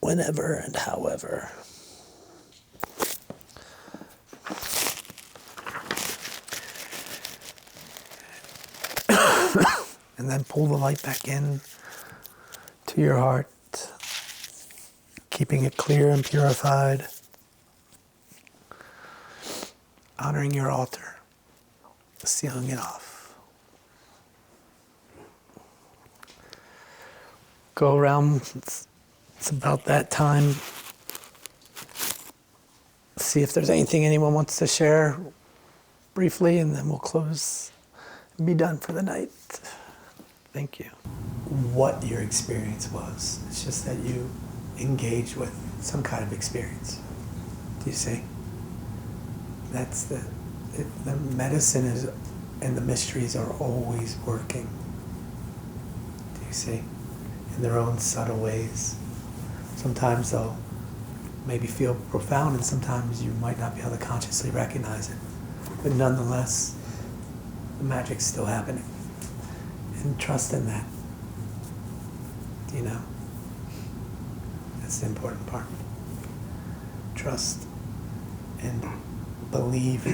whenever, and however. And then pull the light back in to your heart, keeping it clear and purified. honoring your altar, sealing it off. Go around, it's about that time. See if there's anything anyone wants to share briefly, and then we'll close and be done for the night. Thank you. What your experience was. It's just that you engaged with some kind of experience. Do you see? That's the medicine is, and the mysteries are always working. Do you see? In their own subtle ways. Sometimes they'll maybe feel profound, and sometimes you might not be able to consciously recognize it. But nonetheless, the magic's still happening. And trust in that. You know? That's the important part. Trust and believe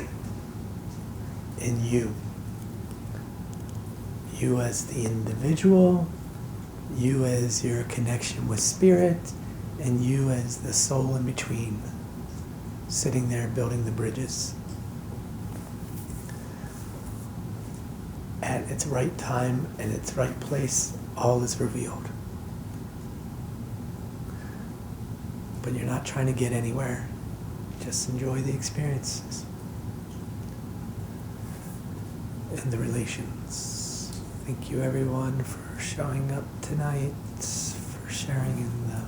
in you. You as the individual, you as your connection with spirit, and you as the soul in between, sitting there building the bridges. At its right time and its right place, all is revealed. But you're not trying to get anywhere. Just enjoy the experiences and the relations. Thank you everyone for showing up tonight, for sharing in the